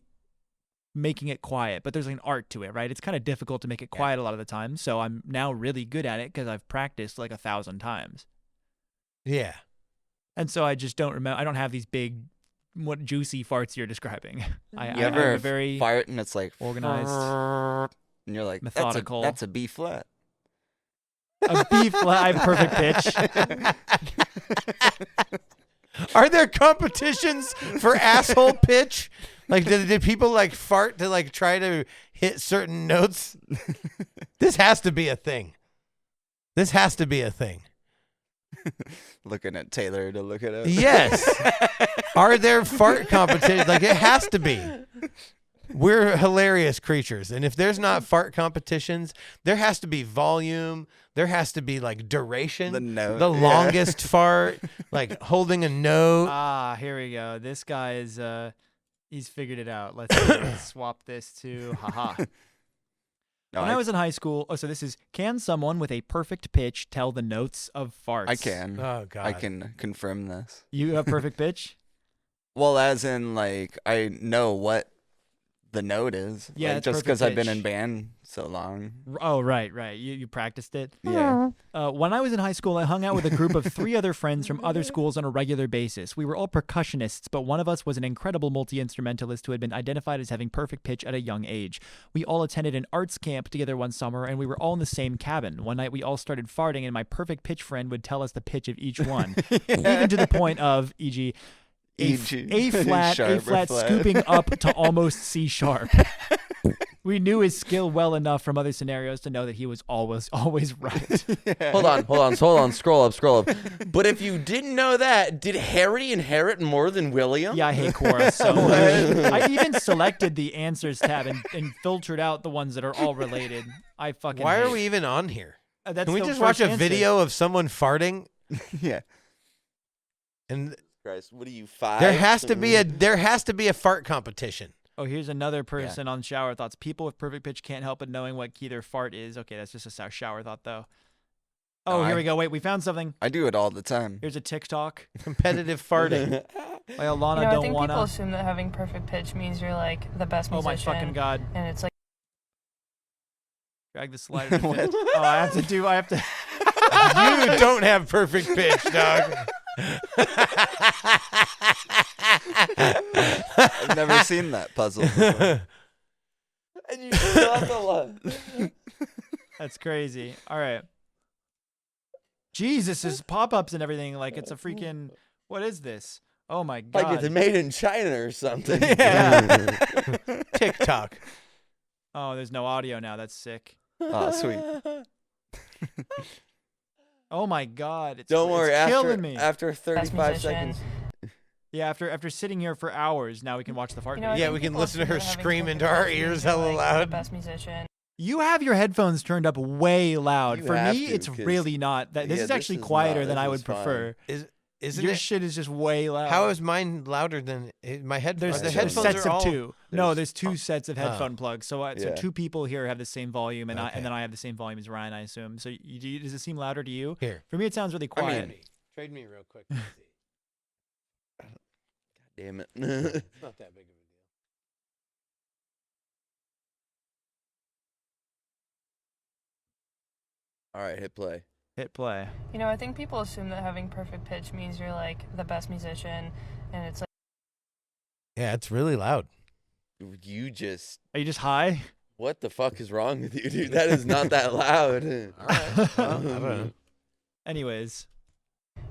making it quiet. But there's like an art to it, right? It's kind of difficult to make it quiet a lot of the time. So I'm now really good at it because I've practiced like 1,000 times. Yeah. And so I just don't remember. I don't have these big, what juicy farts you're describing. I You ever have a very fart and it's like organized, and you're like methodical. That's a B flat. A B flat. I have perfect pitch. Are there competitions for asshole pitch? Like, did people like fart to like try to hit certain notes? This has to be a thing. This has to be a thing. Looking at Taylor to look it up. Yes. Are there fart competitions? Like, it has to be. We're hilarious creatures. And if there's not fart competitions, there has to be volume. There has to be like duration. The note. The longest fart, like holding a note. Ah, here we go. This guy is he's figured it out. Let's swap this to haha. No, When I was in high school, so this is, can someone with a perfect pitch tell the notes of farts? I can. Oh, God. I can confirm this. You have perfect pitch? Well, as in, like, I know what the note is. Yeah, like, it's just perfect because I've been pitch. in band so long. Oh, right. You practiced it? Yeah. When I was in high school, I hung out with a group of 3 other friends from other schools on a regular basis. We were all percussionists, but one of us was an incredible multi-instrumentalist who had been identified as having perfect pitch at a young age. We all attended an arts camp together one summer, and we were all in the same cabin. One night, we all started farting, and my perfect pitch friend would tell us the pitch of each one, even to the point of, e.g., A flat, scooping up to almost C sharp. We knew his skill well enough from other scenarios to know that he was always right. Hold on, scroll up. But if you didn't know that, did Harry inherit more than William? Yeah, I hate Quora so much. I even selected the answers tab and filtered out the ones that are all related. I fucking Why hate. are we even on here? That's Can we the just watch first a answer. video of someone farting? Yeah. And Christ, what are you, 5? there has to be a fart competition. Oh, here's another person on shower thoughts. People with perfect pitch can't help but knowing what key their fart is. Okay, that's just a shower thought, though. Oh, here we go. Wait, we found something. I do it all the time. Here's a TikTok. Competitive farting. By Alana I Don't think Wanna. people assume that having perfect pitch means you're like the best Oh musician. my fucking god. And it's like Drag the slider. To fit. Oh, I have to. You don't have perfect pitch, dog. I've never seen that puzzle before. And you still have to look. That's crazy. All right. Jesus, there's pop-ups and everything. Like, it's a freaking... What is this? Oh, my God. Like it's made in China or something. Yeah. TikTok. Oh, there's no audio now. That's sick. Oh, sweet. Oh, my God. It's, Don't worry. it's killing me. After 35 seconds. Yeah, after sitting here for hours, now we can watch the fart video. Yeah, we can listen to her scream into our ears hella the loud. best musician. You have your headphones turned up way loud. You For have me, to, it's 'cause- really not. This Yeah, is actually this is quieter not- than I this would is fine. prefer. Isn't Your it? shit is just way loud. How is mine louder than my headphones? There's The two headphones sets are of all, 2. No, there's 2 sets of headphone plugs. So Yeah. 2 people here have the same volume, and Okay. and then I have the same volume as Ryan, I assume. So does it seem louder to you? Here. For me, it sounds really quiet. Trade me real quick. Damn it. It's not that big of a deal. All right, hit play. Hit play. You know, I think people assume that having perfect pitch means you're like the best musician, and it's like Yeah, it's really loud. You just... Are you just high? What the fuck is wrong with you, dude? That is not that loud. All right. Well, I don't know. Anyways.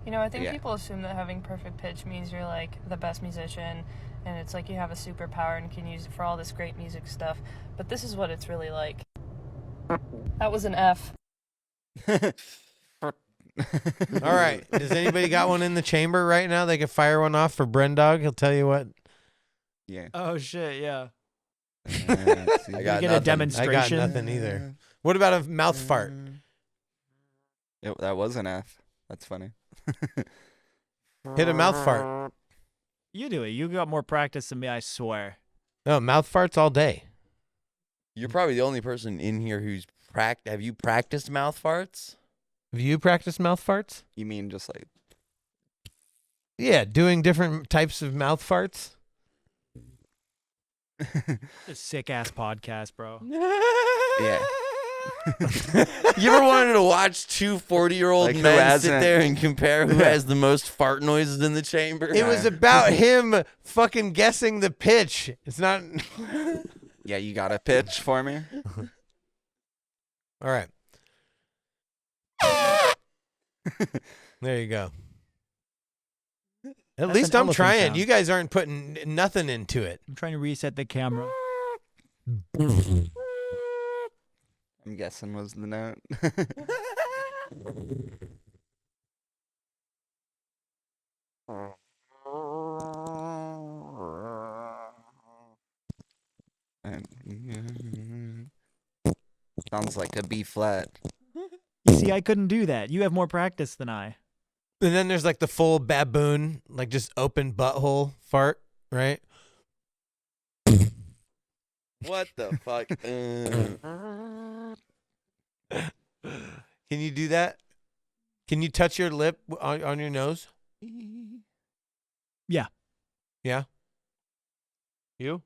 You know, I think Yeah. people assume that having perfect pitch means you're like the best musician, and it's like you have a superpower and can use it for all this great music stuff. But this is what it's really like. That was an F. All right. Does anybody got one in the chamber right now? They can fire one off for Brendog. He'll tell you what. Yeah. Oh, shit, yeah. I got You get a nothing. demonstration? I got nothing either. What about a mouth fart? Yeah, that was an F. That's funny. Hit a mouth fart. You do it. You got more practice than me, I swear. No, mouth farts all day. You're probably the only person in here who's Have you practiced mouth farts? Have you practiced mouth farts? You mean just like... Yeah, doing different types of mouth farts. A sick ass podcast, bro. Yeah. You ever wanted to watch two 40-year-old Like, who men sit hasn't? there and compare who has the most fart noises in the chamber? It was about him fucking guessing the pitch. It's not. Yeah, you got a pitch for me? All right. There you go. At That's least an I'm elephant trying. sound. You guys aren't putting nothing into it. I'm trying to reset the camera. I'm guessing was the note. Sounds like a B flat. You see, I couldn't do that. You have more practice than I. And then there's like the full baboon, like just open butthole fart, right? What the fuck? Can you do that? Can you touch your lip on your nose? Yeah. Yeah? You?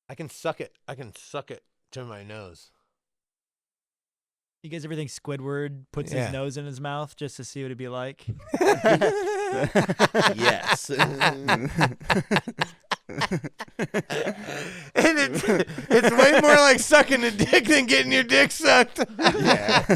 I can suck it. I can suck it to my nose. You guys ever think Squidward puts Yeah. his nose in his mouth just to see what it'd be like? Yes. And it's way more like sucking a dick than getting your dick sucked. Yeah.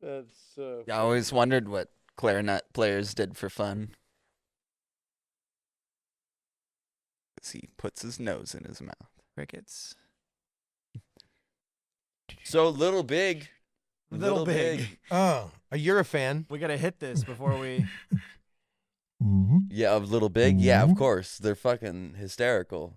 That's so. I always wondered what clarinet players did for fun. 'Cause he puts his nose in his mouth. Crickets. So Little Big. Little Big. Oh, you're a fan. We gotta hit this before we. Yeah, of Little Big. Yeah, of course. They're fucking hysterical.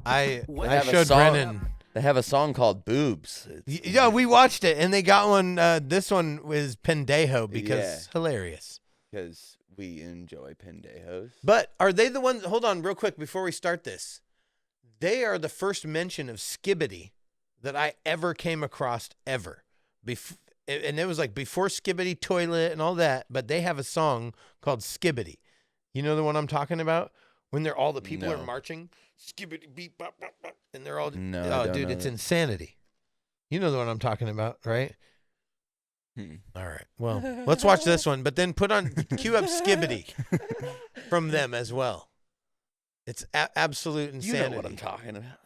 I have a showed song- Brennan. They have a song called Boobs. Yeah, we watched it, and they got one. This one was Pendejo because Yeah. hilarious. Because we enjoy pendejos. But are they the ones? Hold on, real quick before we start this. They are the first mention of Skibidi that I ever came across ever. And it was like before Skibidi Toilet and all that. But they have a song called Skibidi. You know the one I'm talking about? When they're all the people are No. marching, Skibidi beep bop bop bop, and they're all. No, I oh, don't dude, know it's that. insanity. You know the one I'm talking about, right? Hmm. All right. Well, let's watch this one, but then cue up Skibidi from them as well. It's absolute You insanity. know what I'm talking about.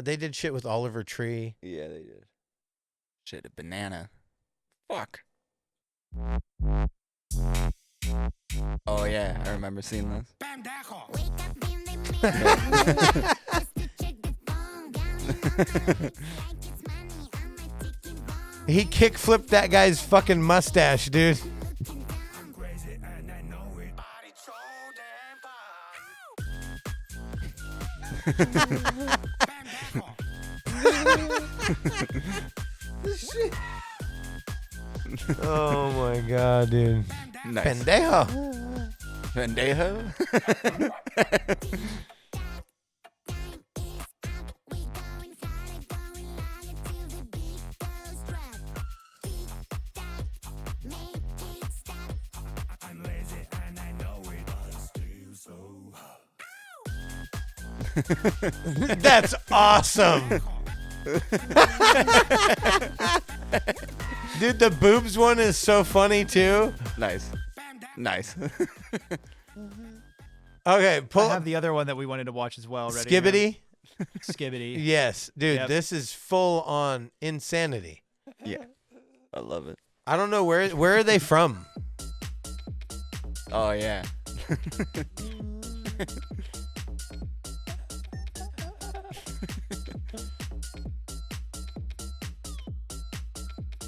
They did shit with Oliver Tree. Yeah, they did. Shit, a banana. Fuck. Oh yeah, I remember seeing this. He kick flipped that guy's fucking mustache, dude. Oh my god, dude. Nice. Pendejo. Pendejo? That's awesome. Dude, the boobs one is so funny too. Nice. Nice. Okay, I pull have the other one that we wanted to watch as well. Ready? Skibidi. Skibidi. Yes, dude, Yep. this is full on insanity. Yeah. I love it. I don't know where are they from? Oh yeah.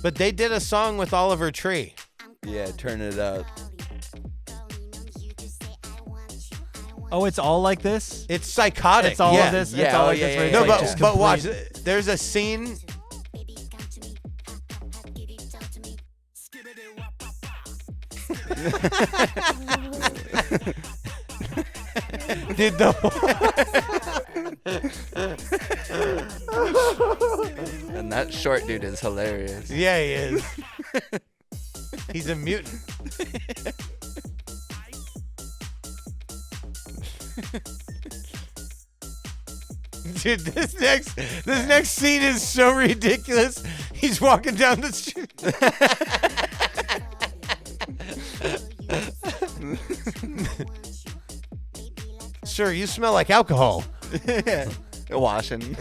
But they did a song with Oliver Tree. Yeah, turn it up. Oh, it's all like this? It's psychotic. It's all yeah. of this? Yeah, It's all oh, like yeah, this? where yeah, it's No, like but just but watch. complete- There's a scene. Dude, And that short dude is hilarious. yeah, he is. He's a mutant. Dude, this next scene is so ridiculous. He's walking down the street. Sir, you smell like alcohol. Washing.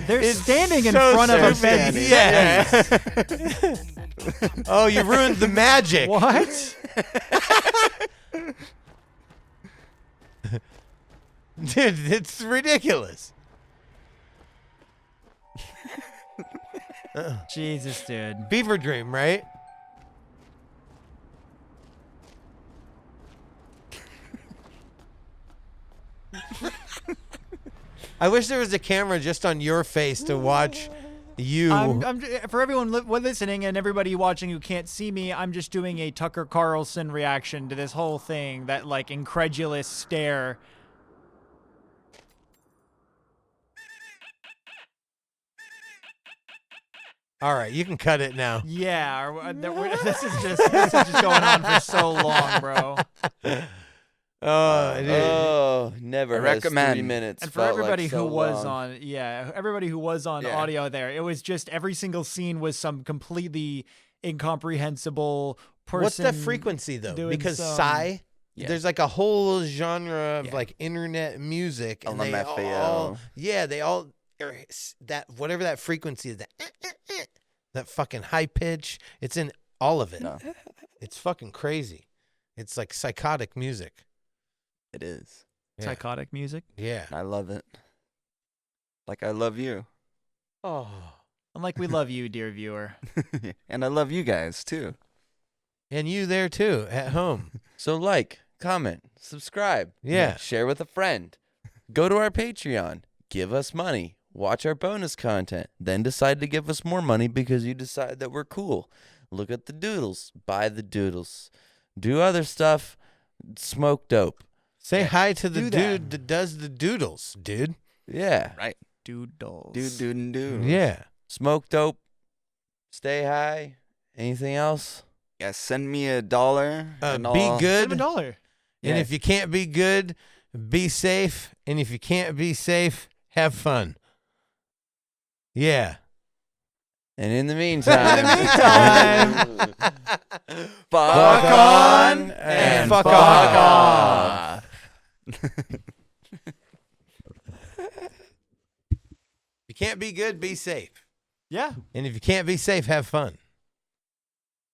They're standing in front of a bed. Yeah. Oh, you ruined the magic. What? Dude, it's ridiculous. Jesus, dude. Fever dream, right? I wish there was a camera just on your face to watch you. For everyone listening and everybody watching who can't see me, I'm just doing a Tucker Carlson reaction to this whole thing. That like incredulous stare. All right, you can cut it now. Yeah, this is just going on for so long, bro. Never. I recommend 3 minutes. And for everybody who was on, everybody who was on audio there, it was just every single scene was some completely incomprehensible person. What's the frequency though? Because Psy, there's like a whole genre of like internet music, and they all, they all that whatever that frequency is, that fucking high pitch. It's in all of it. No. It's fucking crazy. It's like psychotic music. It is. Yeah. Psychotic music. Yeah. I love it. Like I love you. Oh. And like we love you, dear viewer. And I love you guys too. And you there too, at home. So like, comment, subscribe. Yeah. Share with a friend. Go to our Patreon. Give us money. Watch our bonus content. Then decide to give us more money because you decide that we're cool. Look at the doodles. Buy the doodles. Do other stuff. Smoke dope. Say hi to the dude that does the doodles, dude. Yeah. Right. Doodles. Dude. Yeah. Smoke dope. Stay high. Anything else? Yeah, send me $1. And Be good. $7. And if you can't be good, be safe. And if you can't be safe, have fun. Yeah. And in the meantime, fuck on and fuck off. If you can't be good, be safe. Yeah. And if you can't be safe, have fun.